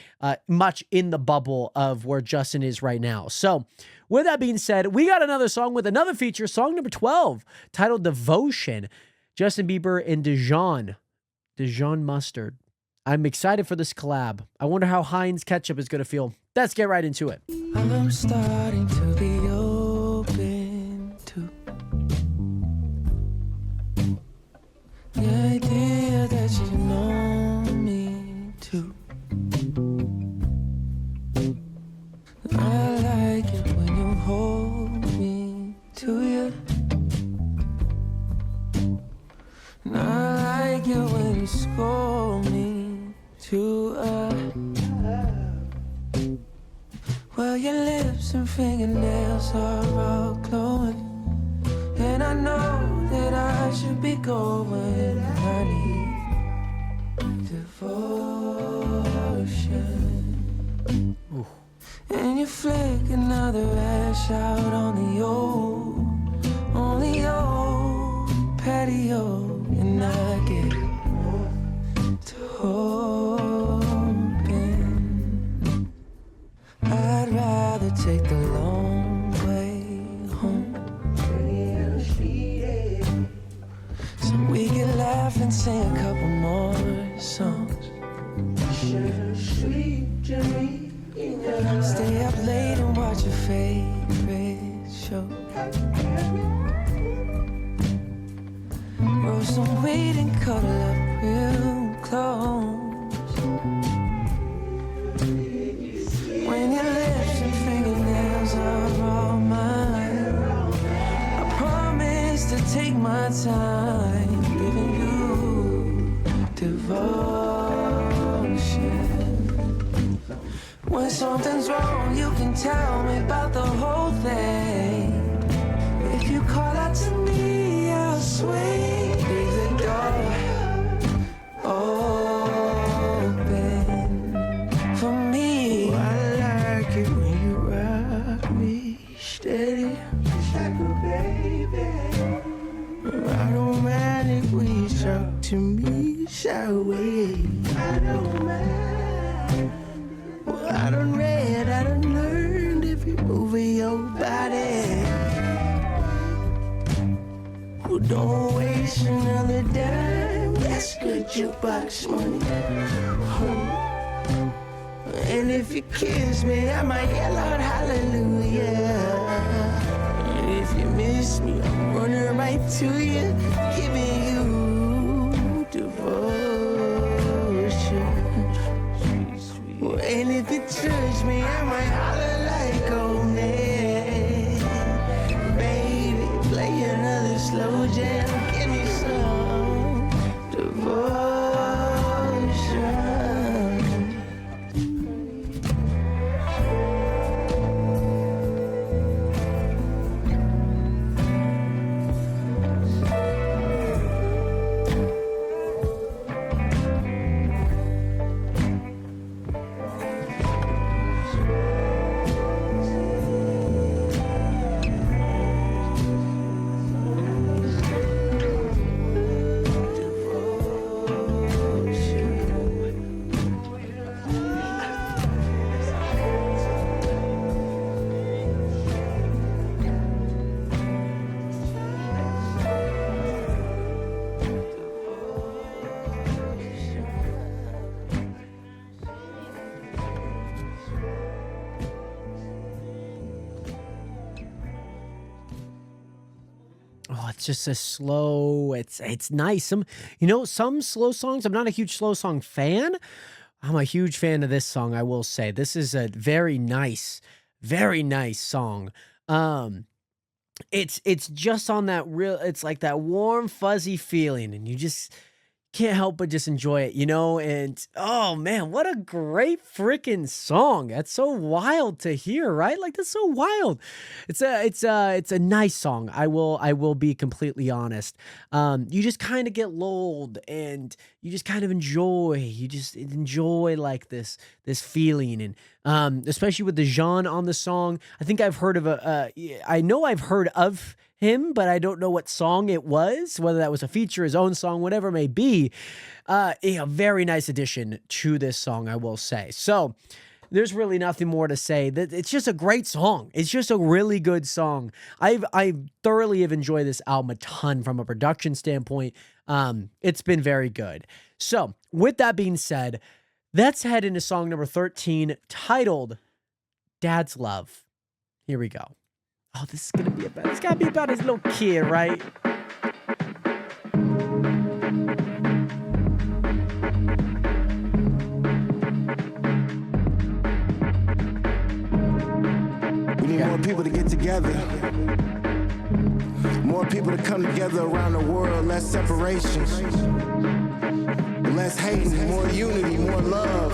Speaker 1: much in the bubble of where Justin is right now. So with that being said, we got another song with another feature, song number 12, titled Devotion. Justin Bieber and Dijon Mustard. I'm excited for this collab. I wonder how Heinz Ketchup is going to feel. Let's get right into it.
Speaker 2: I'm starting to be open to the idea that you know me too. I like it when you hold me to you. And I like it when you scold me to well, your lips and fingernails are all glowing, and I know that I should be going. I need devotion.
Speaker 1: Ooh.
Speaker 2: And you flick another ash out on the old patio, and I get to hoping I'd rather take the long way home, so we can laugh and sing a couple more songs. Stay up late and watch your favorite show. Roll some weed and cuddle up real close. When your lips and fingernails are all mine, I promise to take my time giving you devotion. When something's wrong, you can tell me about the whole thing. If you call out to me, I'll swing. Leave the door open for me. I like it when you rock me steady, like a baby. I don't mind if we talk to me sideways. I don't mind. Well, I done read, I done learned if you move your body. Well, don't waste another dime. That's good jukebox money. And if you kiss me, I might yell out hallelujah. And if you miss to you, giving you devotion. And if it touch me, I might holler like, oh man. Baby, play another slow jam, give me some devotion.
Speaker 1: Oh, it's just a slow. It's nice. Some slow songs. I'm not a huge slow song fan. I'm a huge fan of this song. I will say this is a very nice song. It's just on that real. It's like that warm, fuzzy feeling, and you just can't help but just enjoy it, and oh man, what a great freaking song. That's so wild to hear, right? Like, that's so wild. It's a nice song. I will be completely honest. You just kind of get lulled and you just kind of enjoy. You just enjoy like this feeling, and especially with the Jean on the song. I think I've heard of I know I've heard of him, but I don't know what song it was, whether that was a feature, his own song, whatever it may be. A very nice addition to this song, I will say. So there's really nothing more to say. It's just a great song. It's just a really good song. I thoroughly have enjoyed this album a ton from a production standpoint. It's been very good. So with that being said, let's head into song number 13, titled Dad's Love. Here we go. Oh, it's gotta be about his little kid, right?
Speaker 7: We need more people to get together. More people to come together around the world. Less separations. Less hating, more unity, more love.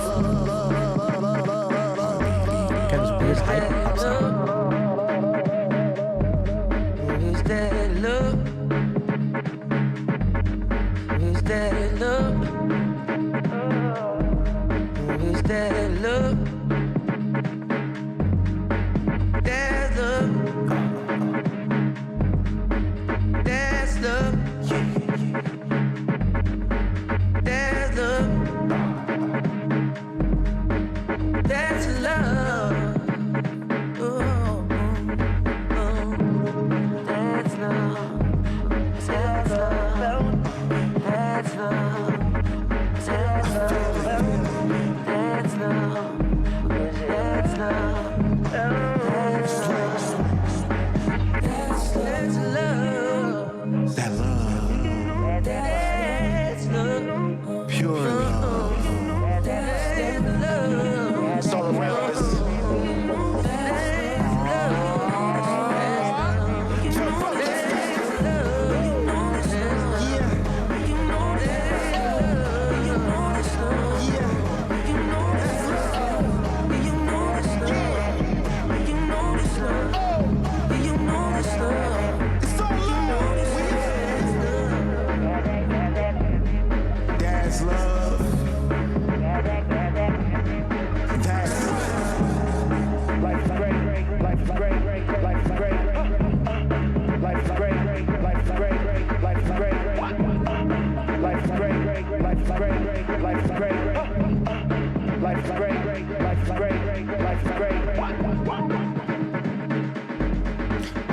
Speaker 1: Here's hype upside.
Speaker 2: Where's that love? Where's that love? Where's that love? That's love. That's love. That's love. That's love.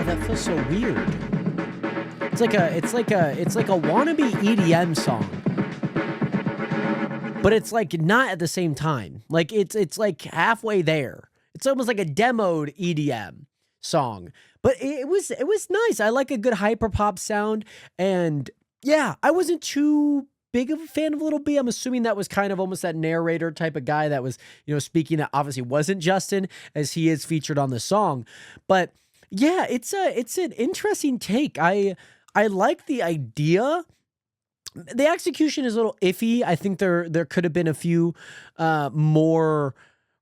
Speaker 1: That feels so weird. It's like a wannabe EDM song, but it's like not at the same time. Like it's like halfway there. It's almost like a demoed EDM. song. But it was nice. I like a good hyper pop sound. And yeah, I wasn't too big of a fan of Little B. I'm assuming that was kind of almost that narrator type of guy that was, speaking, that obviously wasn't Justin, as he is featured on the song. But yeah, it's an interesting take. I like the idea. The execution is a little iffy. I think there could have been a few more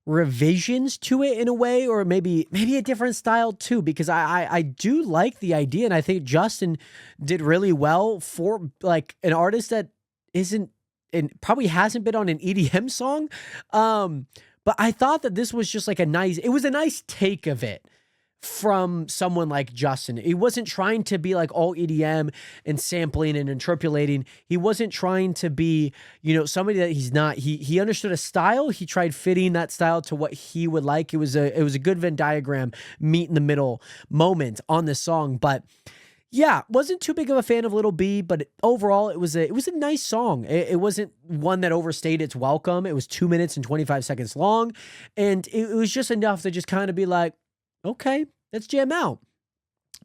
Speaker 1: revisions to it in a way, or maybe a different style too, because I do like the idea, and I think Justin did really well for like an artist that isn't, and probably hasn't been on an EDM song. But I thought that this was just like a nice take of it from someone like Justin. He wasn't trying to be like all EDM and sampling and interpolating. He wasn't trying to be, somebody that he's not. He understood a style. He tried fitting that style to what he would like. It was a good Venn diagram, meet in the middle moment on this song. But yeah, wasn't too big of a fan of Little B, but overall it was a nice song. It wasn't one that overstayed its welcome. It was 2 minutes and 25 seconds long, and it was just enough to just kind of be like, okay, let's jam out,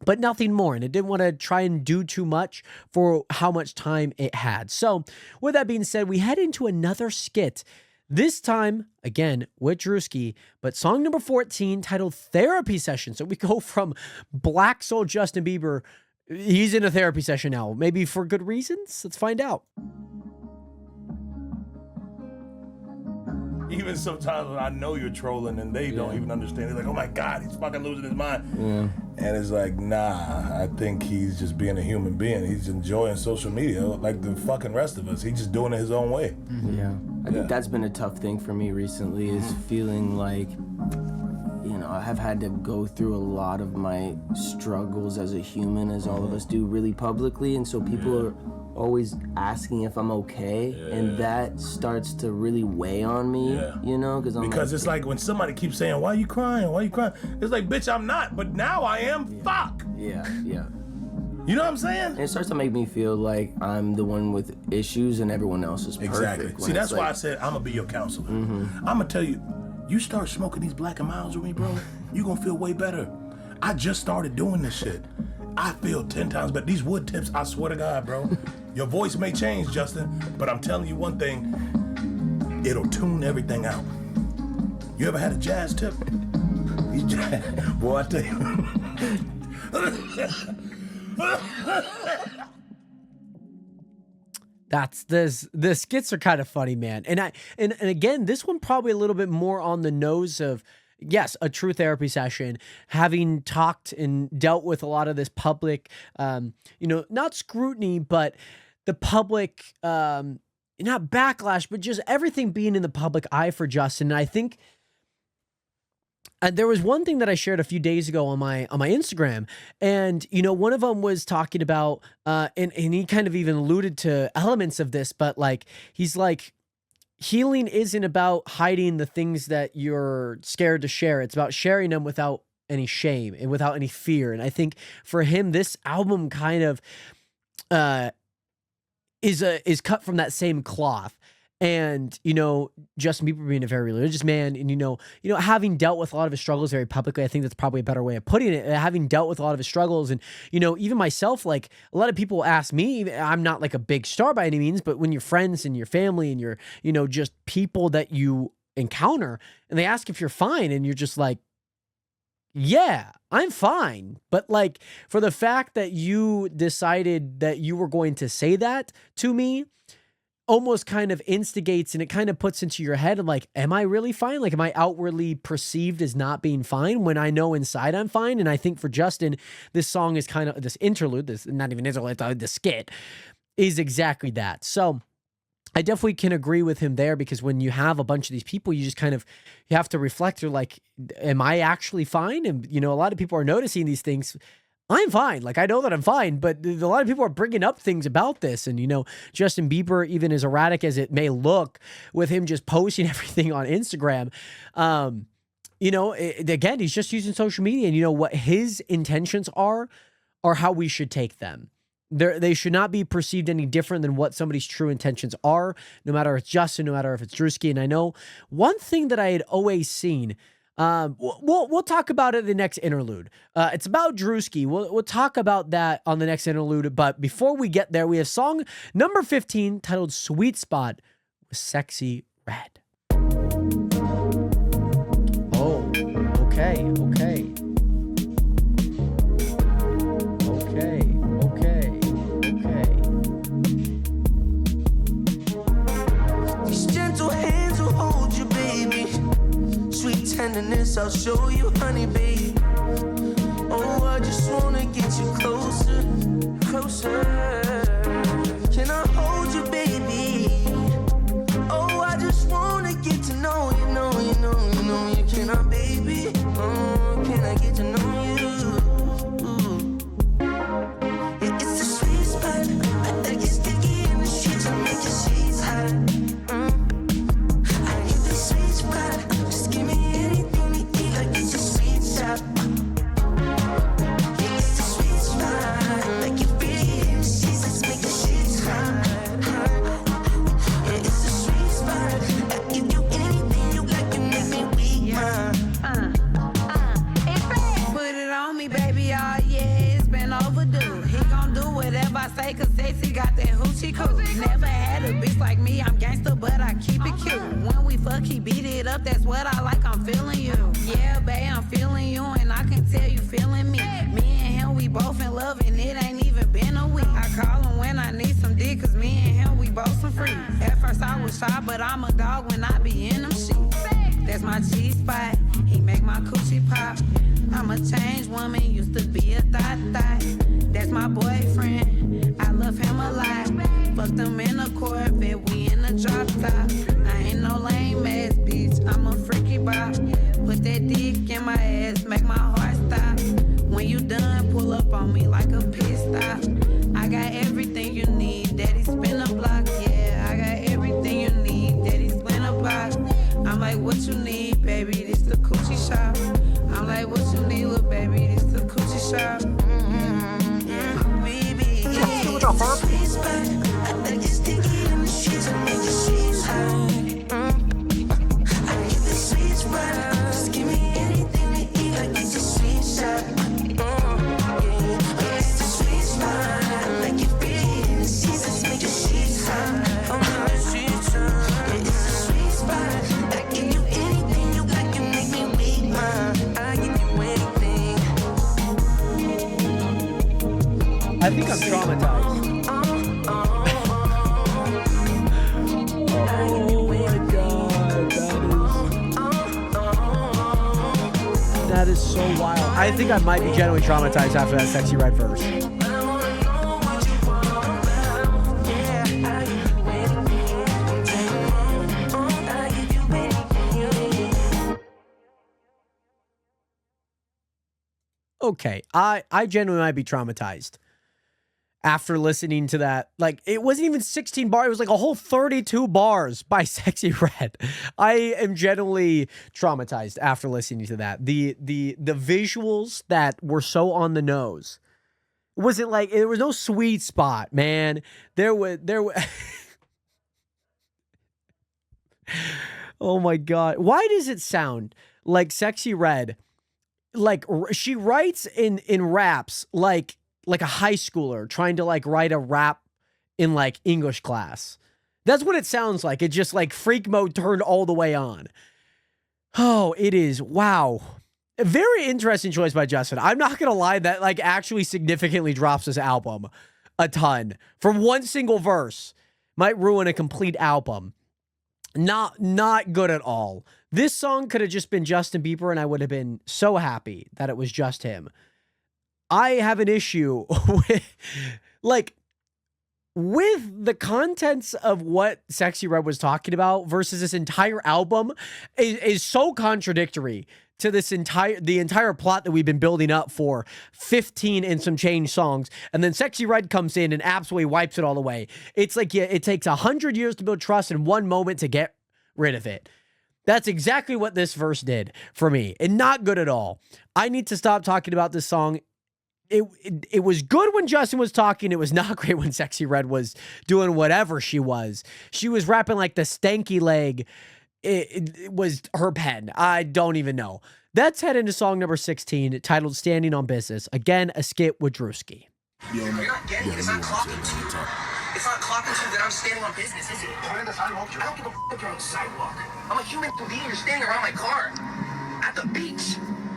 Speaker 1: but nothing more. And it didn't want to try and do too much for how much time it had. So with that being said, we head into another skit, this time again with Drewski, but song number 14, titled Therapy Session. So we go from Black Soul Justin Bieber. He's in a therapy session now, maybe for good reasons. Let's find out.
Speaker 5: Even sometimes when I know you're trolling and they don't even understand, they're like, oh my God, he's fucking losing his mind.
Speaker 6: Yeah.
Speaker 5: And it's like, nah, I think he's just being a human being. He's enjoying social media like the fucking rest of us. He's just doing it his own way.
Speaker 6: Yeah. I think that's been a tough thing for me recently, is feeling like, I have had to go through a lot of my struggles as a human, as all of us do, really publicly. And so people are always asking if I'm okay, and that starts to really weigh on me, because
Speaker 5: it's like when somebody keeps saying, why are you crying, it's like, bitch, I'm not, but now I am. Fuck.
Speaker 6: Yeah.
Speaker 5: You know what I'm saying?
Speaker 6: And it starts to make me feel like I'm the one with issues and everyone else is perfect.
Speaker 5: Exactly. See, that's why I said I'm gonna be your counselor. I'm gonna tell you, you start smoking these Black and Milds with me, bro, you gonna feel way better. I just started doing this shit. I feel 10 times better. These wood tips, I swear to God, bro. Your voice may change, Justin, but I'm telling you one thing, it'll tune everything out. You ever had a jazz tip? Boy, I tell you.
Speaker 1: The skits are kind of funny, man. And again, this one probably a little bit more on the nose of, yes, a true therapy session, having talked and dealt with a lot of this public, not scrutiny, but the public, not backlash, but just everything being in the public eye for Justin. And I think there was one thing that I shared a few days ago on my Instagram, and one of them was talking about, and he kind of even alluded to elements of this, but like he's like, healing isn't about hiding the things that you're scared to share. It's about sharing them without any shame and without any fear. And I think for him, this album kind of is cut from that same cloth. And, Justin Bieber being a very religious man, and, having dealt with a lot of his struggles very publicly, I think that's probably a better way of putting it. Having dealt with a lot of his struggles, and, even myself, like a lot of people ask me, I'm not like a big star by any means, but when your friends and your family and your, just people that you encounter, and they ask if you're fine, and you're just like, yeah, I'm fine. But like, for the fact that you decided that you were going to say that to me, almost kind of instigates, and it kind of puts into your head of like, am I really fine? Like, am I outwardly perceived as not being fine when I know inside I'm fine? And I think for Justin, this song is kind of this interlude, this not even interlude, the skit is exactly that. So I definitely can agree with him there, because when you have a bunch of these people, you just kind of, you have to reflect. You're like, am I actually fine? And, a lot of people are noticing these things. I'm fine. Like, I know that I'm fine, but a lot of people are bringing up things about this. And, Justin Bieber, even as erratic as it may look, with him just posting everything on Instagram, again, he's just using social media, and what his intentions are how we should take them. They should not be perceived any different than what somebody's true intentions are, no matter if it's Justin, no matter if it's Drewski. And I know one thing that I had always seen, We'll talk about it in the next interlude. It's about Drewski. We'll talk about that on the next interlude. But before we get there, we have song number 15 titled "Sweet Spot" with Sexy Red. Oh, okay.
Speaker 2: These gentle hands will hold you, baby. Sweet tenderness, I'll show you, honey, baby. Oh, I just wanna get you closer. Can I hold you, baby? Oh, I just wanna get to know you. Can I, baby? Oh, can I get to know you? Yeah, it's the sweet spot. I get sticky in the sheets. I make your sheets hot. I hit the sweet spot. Just give me anything you eat, like it's a sweet shop. Yeah, it's the sweet spot. Like you really in the sheets. Let's make the sheets hot. Yeah, it's the sweet spot. I give you anything you like, you make me weak,
Speaker 8: Put it on me, baby, oh yeah, it's been overdue. He gon' do whatever I say, cause sexy got that hoochie cool. Never had a bitch like me, I'm gangster, but I keep it cute. When we fuck, he beat it up, that's what I like, I'm feeling you. Yeah, babe, I'm feeling you, and I can tell you feeling me. Me and him, we both in love, and it ain't even been a week. I call him when I need some dick, cause me and him, we both some freaks. At first I was shy, but I'm a dog when I be in them sheets. That's my G-spot, he make my coochie pop. I'm a changed woman, used to be a thot. That's my boyfriend, I love him a lot. Fucked him in a Corvette, we in a drop top. I ain't no lame ass bitch, I'm a freaky bop. Put that dick in my ass, make my heart stop. When you done, pull up on me like a pit stop. I got everything you need, daddy spin a block. Yeah, I got everything you need, daddy spin a block. I'm like, what you need, baby, this the coochie shop. I'm like, what you need, little baby, this the coochie shop.
Speaker 2: Baby, sweet spot. I get sticky in the sheets. I make the sheets hot. I get the sweet spot. Just give me anything to eat, like it's a sweet shop. Yeah, it's the sweet spot. Like it really in the sheets. Let's make the sheets hot. Yeah, it's the sweet spot. I give you anything you like, you make me weak, I give you anything.
Speaker 1: I think I'm traumatized. That is so wild. I think I might be genuinely traumatized after that Sexy Red verse. Okay, I genuinely might be traumatized after listening to that. Like, it wasn't even 16 bars, it was like a whole 32 bars by Sexy Red. I am genuinely traumatized after listening to that. The visuals that were so on the nose. Was it like, there was no sweet spot, man. There was oh my God. Why does it sound like Sexy Red, like she writes in raps like a high schooler trying to like write a rap in like English class? That's what it sounds like. It just like freak mode turned all the way on. Oh, it is. Wow. A very interesting choice by Justin. I'm not going to lie, that like actually significantly drops this album a ton. From one single verse might ruin a complete album. Not good at all. This song could have just been Justin Bieber and I would have been so happy that it was just him. I have an issue with the contents of what Sexy Red was talking about versus this entire album is so contradictory to the entire plot that we've been building up for 15 and some change songs. And then Sexy Red comes in and absolutely wipes it all away. It's like, yeah, it takes 100 years to build trust and one moment to get rid of it. That's exactly what this verse did for me, and not good at all. I need to stop talking about this song. It was good when Justin was talking. It was not great when Sexy Red was doing whatever she was. She was rapping like the stanky leg it was her pen. I don't even know. Let's head into song number 16, titled Standing on Business. Again, a skit with Drewski.
Speaker 9: You're not getting it. It's not clocking to. It's not clocking to that I'm standing on business, is it? You're on the sidewalk. I don't give a f if you're on the sidewalk. I'm a human being. You're standing around my car. At the beach.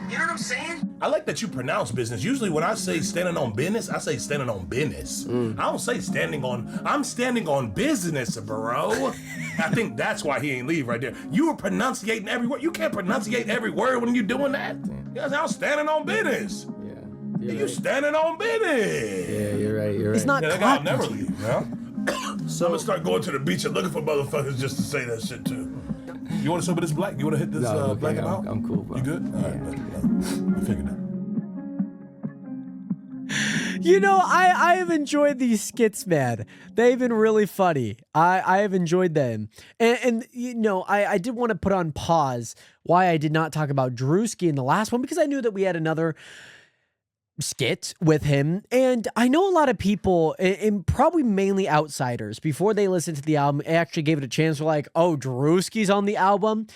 Speaker 9: You know what I'm saying?
Speaker 5: I like that you pronounce business. Usually when I say standing on business, I say standing on business. I don't say I'm standing on business, bro. I think that's why he ain't leave right there. You were pronunciating every word. You can't pronunciate every word when you're doing that. Yes, I'm standing on business. You standing on business.
Speaker 6: Yeah, you're right. You're right.
Speaker 1: It's not
Speaker 5: That guy will never leave, huh? So I'm gonna start going to the beach and looking for motherfuckers just to say that shit too. You want to show me this black? You want to hit this black out?
Speaker 6: I'm cool, bro.
Speaker 5: You good? All right, I figured that.
Speaker 1: You know, I have enjoyed these skits, man. They've been really funny. I have enjoyed them. And you know, I did want to put on pause why I did not talk about Drewski in the last one, because I knew that we had another skit with him. And I know a lot of people, and probably mainly outsiders, before they listened to the album, actually gave it a chance. Were like, oh, Drewski's on the album.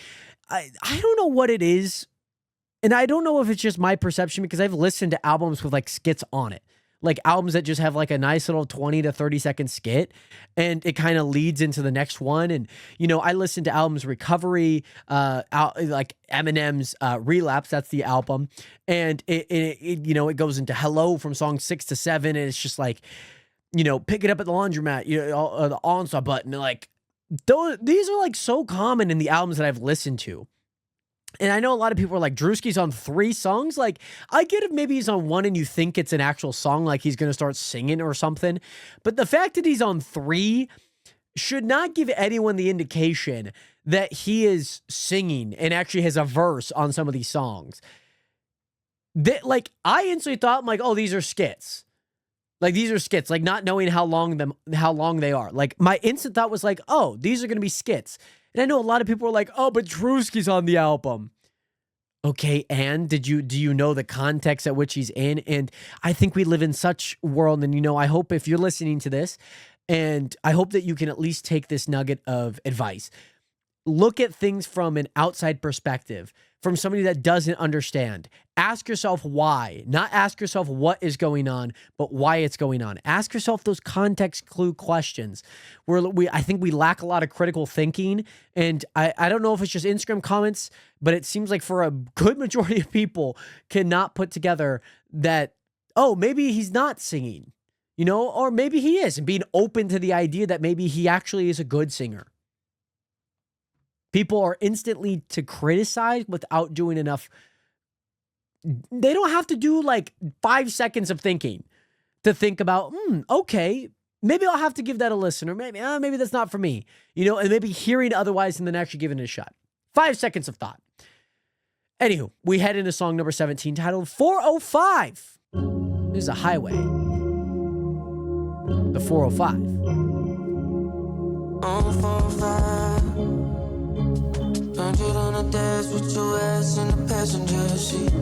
Speaker 1: I don't know what it is. And I don't know if it's just my perception, because I've listened to albums with like skits on it. Like albums that just have like a nice little 20 to 30 second skit, and it kind of leads into the next one. And, you know, I listened to albums Recovery, like Eminem's Relapse, that's the album. And it you know, it goes into Hello from song 6 to 7. And it's just like, you know, pick it up at the laundromat, you know, the on-stop button. And like, these are like so common in the albums that I've listened to. And I know a lot of people are like, Drewski's on 3 songs. Like, I get if maybe he's on 1 and you think it's an actual song, like he's going to start singing or something. But the fact that he's on 3 should not give anyone the indication that he is singing and actually has a verse on some of these songs. That, like, I instantly thought, I'm like, oh, these are skits. Like, these are skits, like not knowing how long they are. Like, my instant thought was like, oh, these are going to be skits. And I know a lot of people are like, oh, but Drewski's on the album. Okay, and do you know the context at which he's in? And I think we live in such a world, and, you know, I hope if you're listening to this, and I hope that you can at least take this nugget of advice. Look at things from an outside perspective, from somebody that doesn't understand. Ask yourself why. Not ask yourself what is going on, but why it's going on. Ask yourself those context clue questions. I think we lack a lot of critical thinking, and I don't know if it's just Instagram comments, but it seems like for a good majority of people cannot put together that, oh, maybe he's not singing, you know, or maybe he is, and being open to the idea that maybe he actually is a good singer. People are instantly to criticize without doing enough. They don't have to do like 5 seconds of thinking to think about, okay, maybe I'll have to give that a listen, or maybe that's not for me, you know, and maybe hearing otherwise and then actually giving it a shot. 5 seconds of thought. Anywho, we head into song number 17, titled 405. There's a highway. The 405.
Speaker 2: On 405. 100 on the dash with your ass in the passenger seat.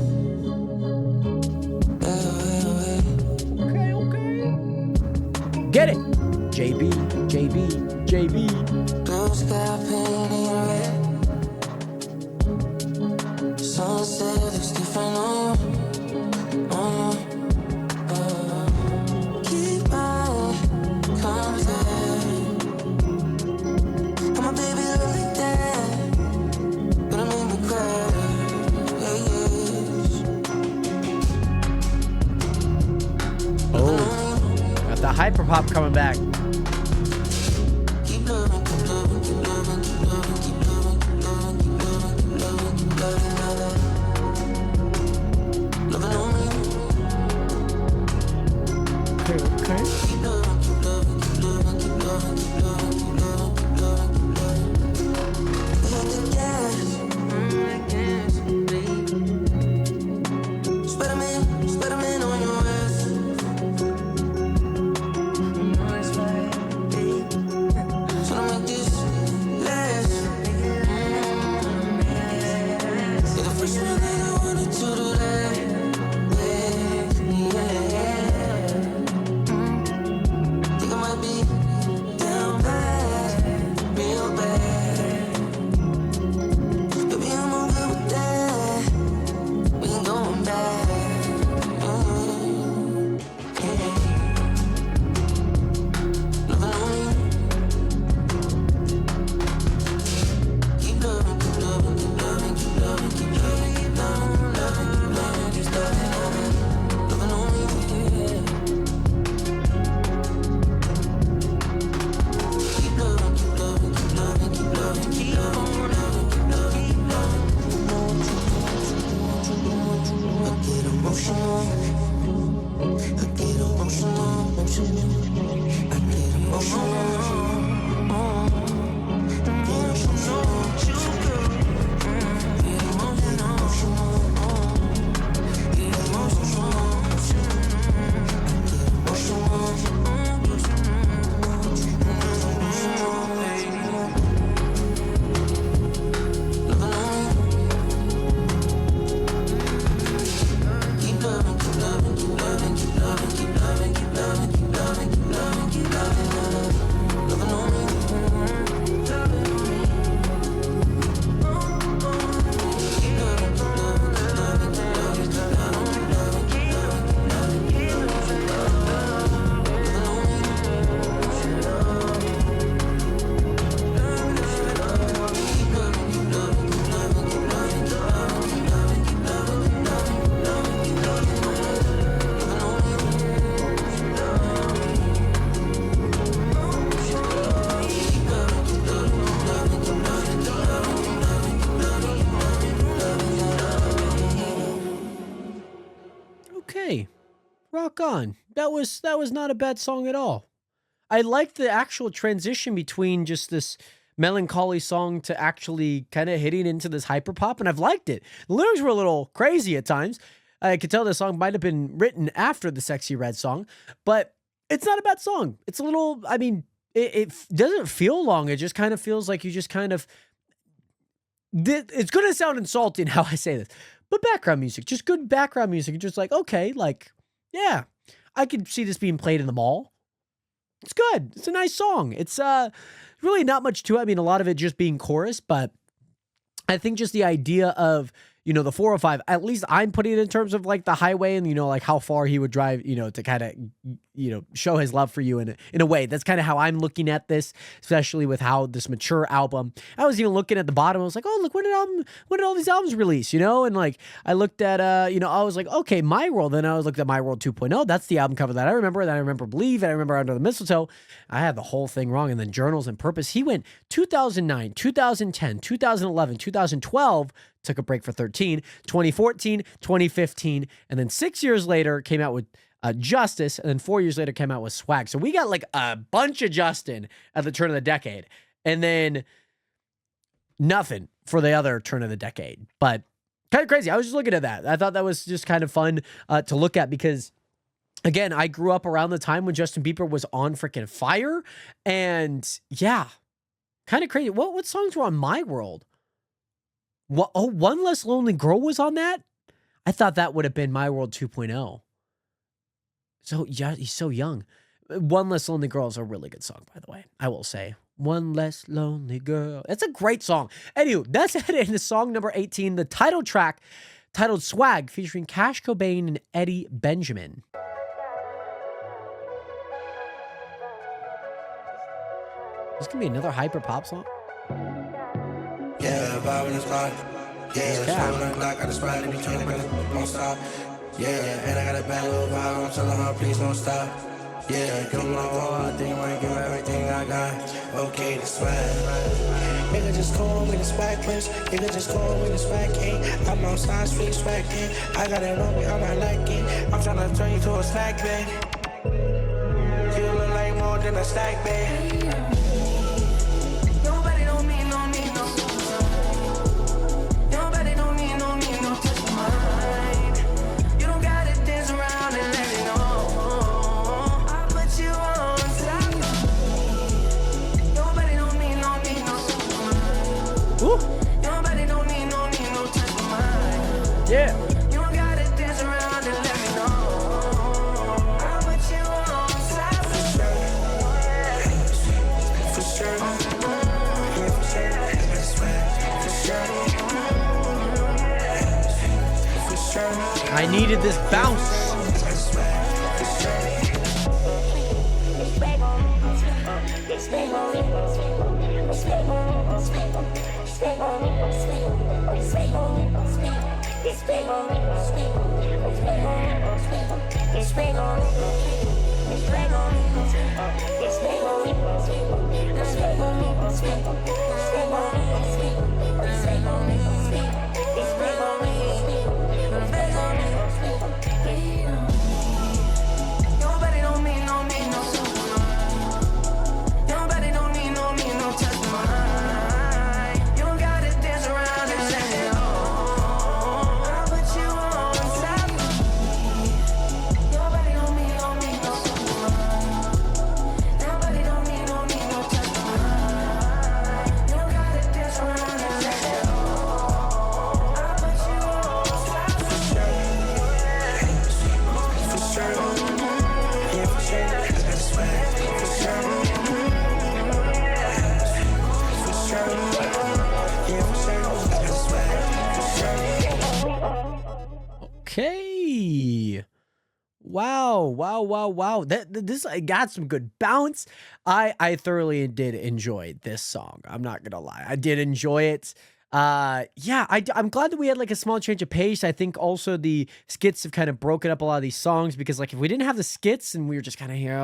Speaker 1: Okay. Get it. JB.
Speaker 2: Blue sky painted red. Sunset looks different on you. Keep my contact. I'm a baby like that. Gonna make me cry.
Speaker 1: Oh, got the hyperpop coming back.
Speaker 2: Keep loving, keep loving, keep loving, keep loving, keep loving, keep loving, keep loving, keep loving, keep loving, loving on me.
Speaker 1: Okay.
Speaker 2: Keep loving, keep loving, keep loving, keep loving, keep loving, keep loving, keep loving, keep loving. Hit the gas, baby. Spider-Man on your ass. Nice right, baby. So to make this last. You're the first one that I wanted to do that. Yeah. emotional. I get emotional, emotional. I get emotional.
Speaker 1: Okay, rock on. That was not a bad song at all. I liked the actual transition between just this melancholy song to actually kind of hitting into this hyperpop, and I've liked it. The lyrics were a little crazy at times. I could tell the song might have been written after the Sexy Red song, but it's not a bad song. It's a little, I mean, it doesn't feel long. It just kind of feels like you just kind of, it's going to sound insulting how I say this, but background music, just good background music. Just like, okay, like, yeah, I could see this being played in the mall. It's good. It's a nice song. It's really not much to it. I mean, a lot of it just being chorus, but I think just the idea of, you know, the 405, at least I'm putting it in terms of like the highway and, you know, like how far he would drive, you know, to kind of, you know, show his love for you in a way. That's kind of how I'm looking at this, especially with how this mature album. I was even looking at the bottom. I was like, oh, look, when did all these albums release, you know? And like, I looked at, you know, I was like, okay, My World. Then I was looked at My World 2.0. That's the album cover that I remember. Then I remember Believe. And I remember Under the Mistletoe. I had the whole thing wrong. And then Journals and Purpose. He went 2009, 2010, 2011, 2012, took a break for 13, 2014, 2015, and then 6 years later came out with Justice, and then 4 years later came out with Swag. So we got like a bunch of Justin at the turn of the decade, and then nothing for the other turn of the decade. But kind of crazy. I was just looking at that. I thought that was just kind of fun to look at because, again, I grew up around the time when Justin Bieber was on freaking fire, and yeah, kind of crazy. What songs were on My World? What, oh, One Less Lonely Girl was on that? I thought that would have been My World 2.0. So, yeah, he's so young. One Less Lonely Girl is a really good song, by the way. I will say. One Less Lonely Girl. It's a great song. Anyway, that's it into song number 18, the title track titled Swag, featuring Cash Cobain and Eddie Benjamin. This gonna be another hyper pop song?
Speaker 2: Yeah, vibe in the spot. Yeah, it's 7 o'clock, got the spot in between the minutes, don't stop. Yeah, and I got a bad little vibe, I'm telling her, please don't stop. Yeah, give them all, I think I might give her everything I got. Okay, the swag. Nigga just call me the swag prince. Nigga just call me the swag king. I'm outside, street swag king. I got it on me, I'm not liking. I'm trying to turn you to a snack bag. You look like more than a stack bag.
Speaker 1: Yeah.
Speaker 2: You don't gotta dance around and let me know. I'll put you on slide for sure. For sure. For sure.
Speaker 1: I needed this bounce. Wow. This I got some good bounce. I thoroughly did enjoy this song. I'm not gonna lie. I did enjoy it. Yeah, I'm glad that we had like a small change of pace. I think also the skits have kind of broken up a lot of these songs, because like if we didn't have the skits and we were just kind of here,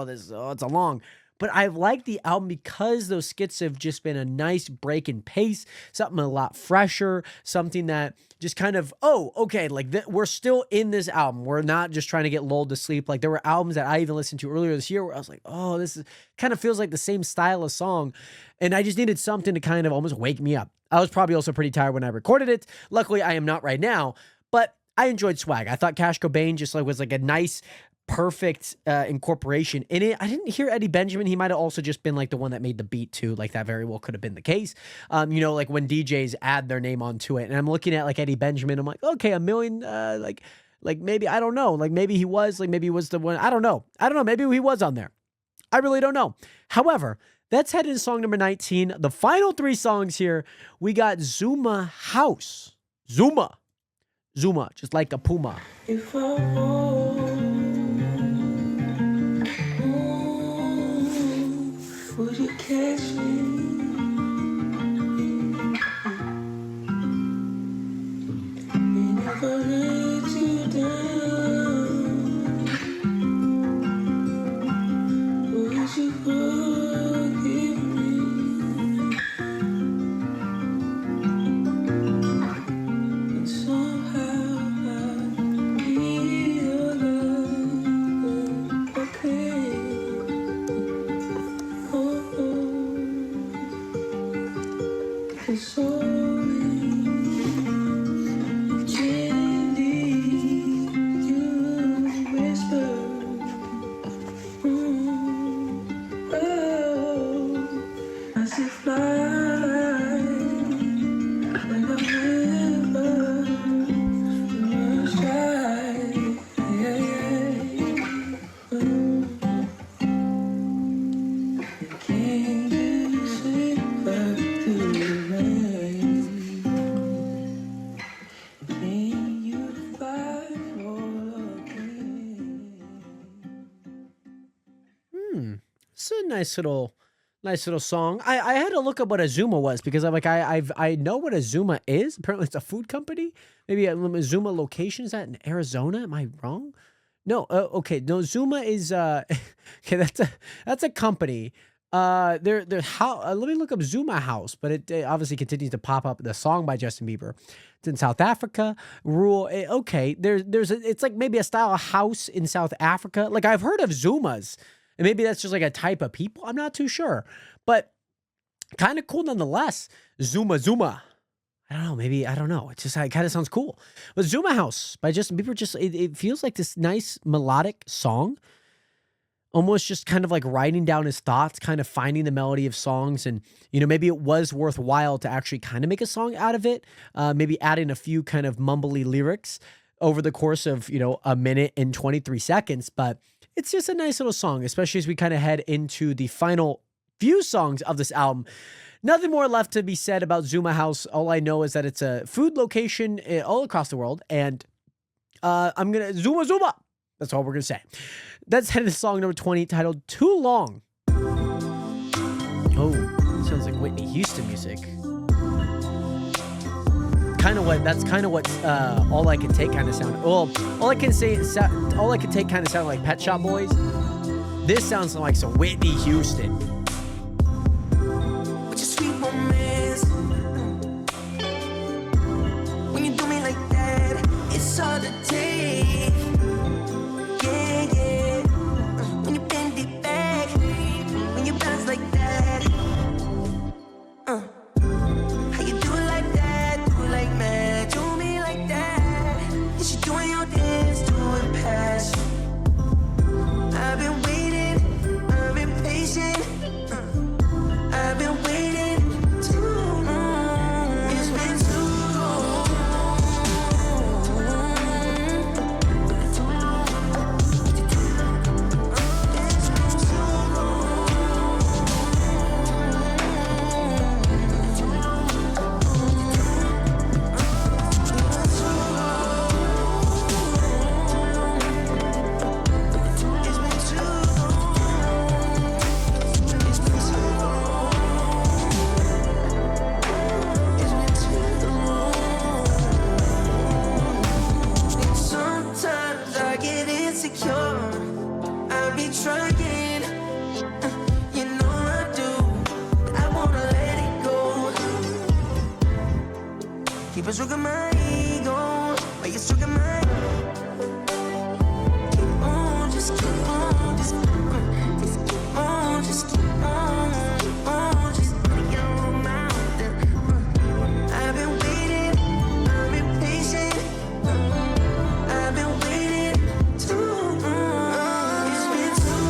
Speaker 1: it's a long. But I like the album because those skits have just been a nice break in pace, something a lot fresher, something that just kind of, okay, like we're still in this album. We're not just trying to get lulled to sleep. Like there were albums that I even listened to earlier this year where I was like, this is kind of feels like the same style of song. And I just needed something to kind of almost wake me up. I was probably also pretty tired when I recorded it. Luckily, I am not right now, but I enjoyed Swag. I thought Cash Cobain just like was like a nice, perfect incorporation in it. I didn't hear Eddie Benjamin. He might have also just been like the one that made the beat too. Like that very well could have been the case. Like when DJs add their name onto it, and I'm looking at like Eddie Benjamin, I'm like, okay, a million, like maybe, I don't know. Like maybe he was the one. I don't know. Maybe he was on there. I really don't know. However, let's head into song number 19. The final 3 songs here. We got ZUMA House. ZUMA, just like a puma.
Speaker 2: If I want, would you catch me? And if I let you down, would you forgive me? And somehow I realize okay. It's only candy you whisper. As if fly when the river runs dry. Can you see back to the rain? Can you fight for again?
Speaker 1: It's a nice little song. I had to look up what a ZUMA was, because I'm like, I know what a ZUMA is. Apparently it's a food company. Maybe a ZUMA location. Is that in Arizona? Am I wrong? No. Okay. No, ZUMA is okay. That's a company. Let me look up ZUMA House, but it obviously continues to pop up the song by Justin Bieber. It's in South Africa. Okay. It's like maybe a style of house in South Africa. Like I've heard of Zumas, and maybe that's just like a type of people. I'm not too sure, but kind of cool nonetheless. ZUMA. I don't know. Maybe, I don't know. It kind of sounds cool. But ZUMA House by Justin Bieber, it feels like this nice melodic song. Almost just kind of like writing down his thoughts, kind of finding the melody of songs. And, maybe it was worthwhile to actually kind of make a song out of it. Maybe adding a few kind of mumbly lyrics over the course of, a minute and 23 seconds. But it's just a nice little song, especially as we kind of head into the final few songs of this album. Nothing more left to be said about ZUMA House. All I know is that it's a food location all across the world. And I'm going to ZUMA. That's all we're going to say. Let's head into song number 20, titled Too Long. Oh, sounds like Whitney Houston music. That's kind of what All I Can Take kind of sound. Well, All I Can Take kind of sound like Pet Shop Boys. This sounds like some Whitney Houston.
Speaker 2: With your sweet romance, when you do me like that, it's hard to take. Yeah. When you bend it back, when you bounce like that. How you do it like that? Do it like mad. Do me like that. And she doing your dance, doing passion. I've been waiting, I've been patient. get insecure. I be trying, you know I do. I wanna let it go. Keep on stroking my ego, while you're stroking my. Keep on, just keep on, just keep on, just keep on, just put your mouth there. I've been waiting, I've been patient, I've been waiting too long. It's been too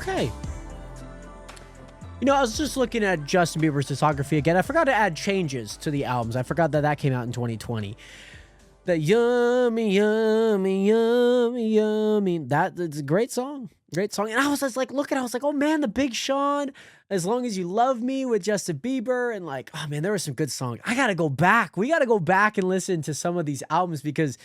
Speaker 1: Okay. You know, I was just looking at Justin Bieber's discography again. I forgot to add changes to the albums. I forgot that came out in 2020. The yummy, yummy, yummy, yummy. That's a great song. Great song. And I was just like, I was like, oh man, the Big Sean, As Long As You Love Me with Justin Bieber. And like, oh man, there were some good songs. I got to go back. We got to go back and listen to some of these albums because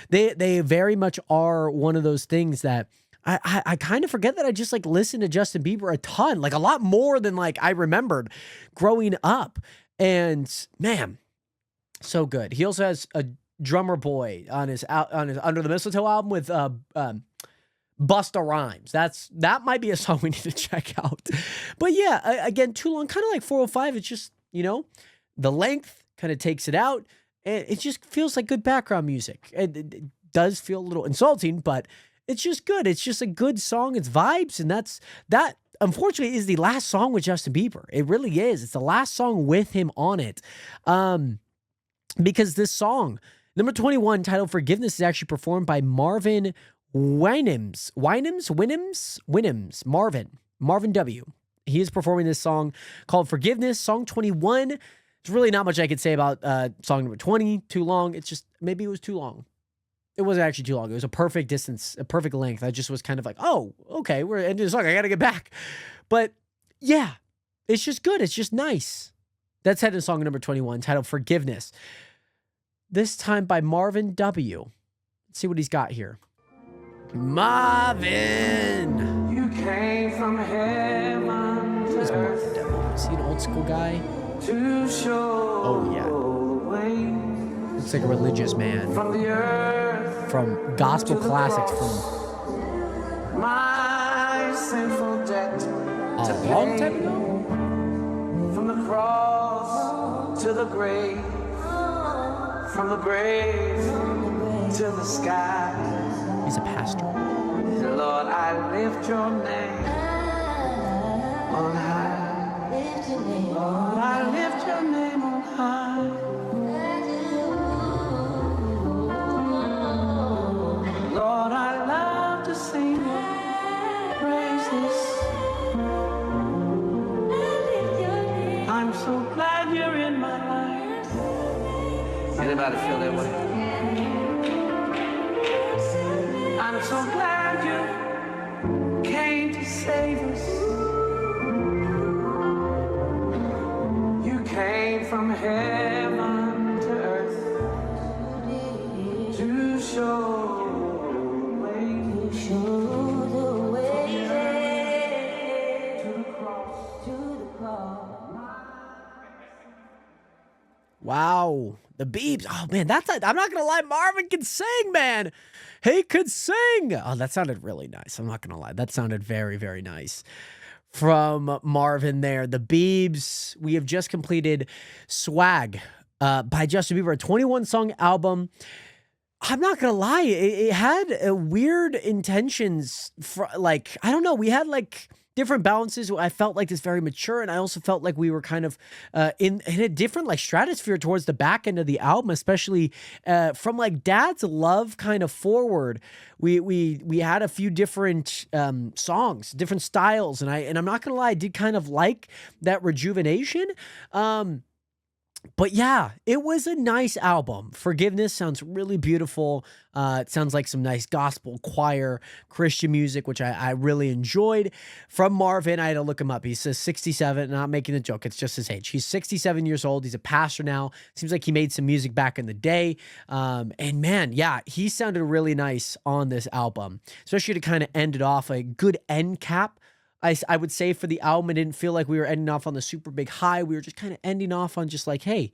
Speaker 1: they very much are one of those things that I kind of forget that I just like listened to Justin Bieber a ton, like a lot more than like I remembered growing up. And man, so good. He also has a Drummer Boy on his Under the Mistletoe album with Busta Rhymes. That might be a song we need to check out. But yeah, again, too long, kind of like 405. It's just, you know, the length kind of takes it out. And it just feels like good background music. It does feel a little insulting, but it's just good. It's just a good song. It's vibes. And that unfortunately is the last song with Justin Bieber. It really is. It's the last song with him on it. Because this song, number 21, titled Forgiveness, is actually performed by Marvin Winans. Marvin W. He is performing this song called Forgiveness, song 21. There's really not much I could say about song number 20. Too long. It's just, maybe it was too long. It wasn't actually too long. It was a perfect distance, a perfect length. I just was kind of like, oh, okay, we're ending the song. I got to get back. But yeah, it's just good. It's just nice. That's headed to song number 21, titled Forgiveness. This time by Marvin W. Let's see what he's got here. Marvin!
Speaker 2: You came from heaven to
Speaker 1: Who's Marvin
Speaker 2: earth
Speaker 1: W? Is he an old school guy?
Speaker 2: to show
Speaker 1: Oh, yeah.
Speaker 2: the way
Speaker 1: Looks like a religious man.
Speaker 2: from the earth
Speaker 1: From gospel
Speaker 2: to the
Speaker 1: classics
Speaker 2: cross.
Speaker 1: from
Speaker 2: My sinful debt
Speaker 1: a long time ago?
Speaker 2: from the cross to the grave, from the grave to the sky.
Speaker 1: He's a pastor.
Speaker 2: Lord, I lift your name on high. Lord, I lift your name on high. Lord, I love to sing your praises. I'm so glad you're in my life. Anybody feel that way? I'm so glad you came to save us. You came from heaven to earth to show the way. To the cross.
Speaker 1: Wow. The Biebs. Oh, man, I'm not going to lie. Marvin can sing, man. He could sing. Oh, that sounded really nice. I'm not going to lie. That sounded very, very nice. From Marvin there. The Biebs. We have just completed Swag by Justin Bieber, a 21-song album. I'm not going to lie. It had weird intentions. I don't know. We had like different balances. I felt like it's very mature, and I also felt like we were kind of in a different like stratosphere towards the back end of the album, especially from like Dad's Love kind of forward. We had a few different songs, different styles, and I'm not gonna lie, I did kind of like that rejuvenation. But yeah, it was a nice album. Forgiveness sounds really beautiful. It sounds like some nice gospel choir Christian music, which I really enjoyed. From Marvin, I had to look him up. He says 67, not making the joke. It's just his age. He's 67 years old. He's a pastor now. Seems like he made some music back in the day. And man, yeah, he sounded really nice on this album, especially to kind of end it off, a good end cap. I would say for the album, it didn't feel like we were ending off on the super big high. We were just kind of ending off on just like, hey,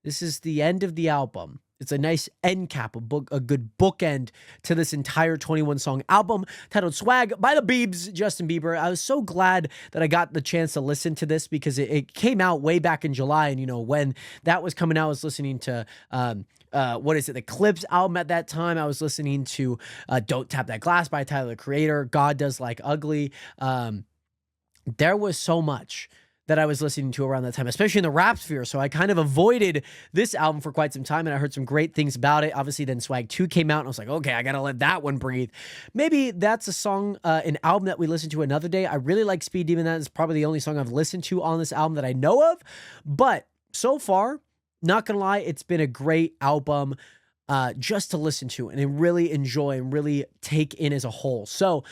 Speaker 1: this is the end of the album. It's a nice end cap, a good bookend to this entire 21-song album titled Swag by the Biebs, Justin Bieber. I was so glad that I got the chance to listen to this because it came out way back in July. And, you know, when that was coming out, I was listening to... the Clips album at that time. I was listening to Don't Tap That Glass by Tyler, the Creator, God Does Like Ugly. There was so much that I was listening to around that time, especially in the rap sphere. So I kind of avoided this album for quite some time, and I heard some great things about it. Obviously, then Swag 2 came out, and I was like, okay, I gotta let that one breathe. Maybe that's a song, an album that we listen to another day. I really like Speed Demon. That is probably the only song I've listened to on this album that I know of. But so far, not gonna lie, it's been a great album just to listen to and really enjoy and really take in as a whole. So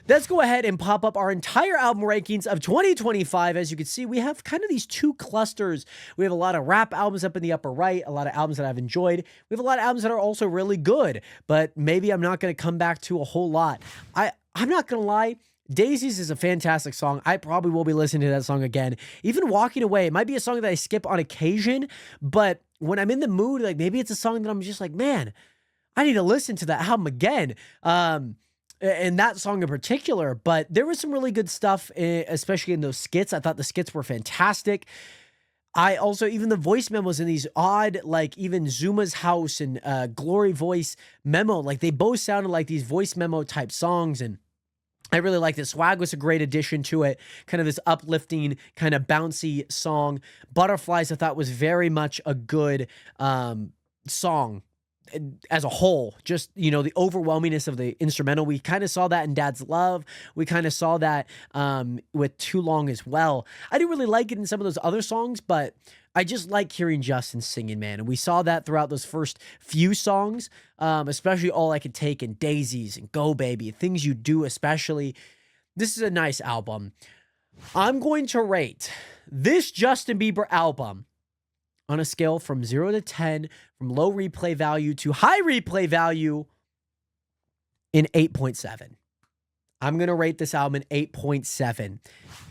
Speaker 1: let's go ahead and pop up our entire album rankings of 2025. As you can see, we have kind of these two clusters. We have a lot of rap albums up in the upper right, a lot of albums that I've enjoyed. We have a lot of albums that are also really good, but maybe I'm not going to come back to a whole lot. I'm not going to lie. Daisies is a fantastic song. I probably will be listening to that song again. Even Walking Away, it might be a song that I skip on occasion, but when I'm in the mood, like maybe it's a song that I'm just like, man, I need to listen to that album again. And that song in particular, but there was some really good stuff, especially in those skits. I thought the skits were fantastic. I also, even the voice memos in these odd, like even Zuma's House and Glory Voice Memo, like they both sounded like these voice memo type songs, and I really liked it. Swag was a great addition to it. Kind of this uplifting, kind of bouncy song. Butterflies, I thought, was very much a good song as a whole. Just, you know, the overwhelmingness of the instrumental. We kind of saw that in Dad's Love. We kind of saw that with Too Long as well. I didn't really like it in some of those other songs, but I just like hearing Justin singing, man. And we saw that throughout those first few songs, especially All I Could Take and Daisies and Go Baby, Things You Do especially. This is a nice album. I'm going to rate this Justin Bieber album on a scale from 0 to 10, from low replay value to high replay value, in 8.7. I'm going to rate this album an 8.7.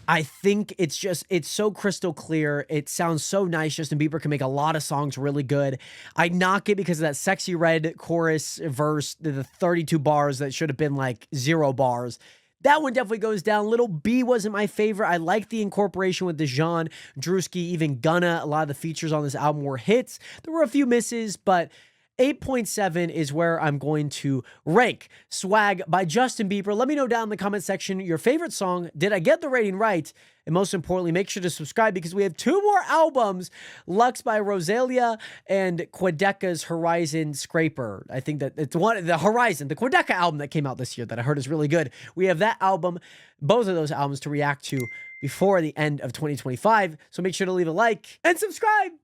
Speaker 1: I think it's so crystal clear. It sounds so nice. Justin Bieber can make a lot of songs really good. I knock it because of that Sexy Red chorus verse, the 32 bars that should have been like 0 bars. That one definitely goes down. Little B wasn't my favorite. I like the incorporation with Dejan, Drewski, even Gunna. A lot of the features on this album were hits. There were a few misses, but 8.7 is where I'm going to rank Swag by Justin Bieber. Let me know down in the comment section your favorite song. Did I get the rating right? And most importantly, make sure to subscribe because we have 2 more albums, Lux by Rosalia and Quedeca's Horizon Scraper. I think that it's the Horizon, the Quedeca album that came out this year that I heard is really good. We have that album, both of those albums to react to before the end of 2025. So make sure to leave a like and subscribe.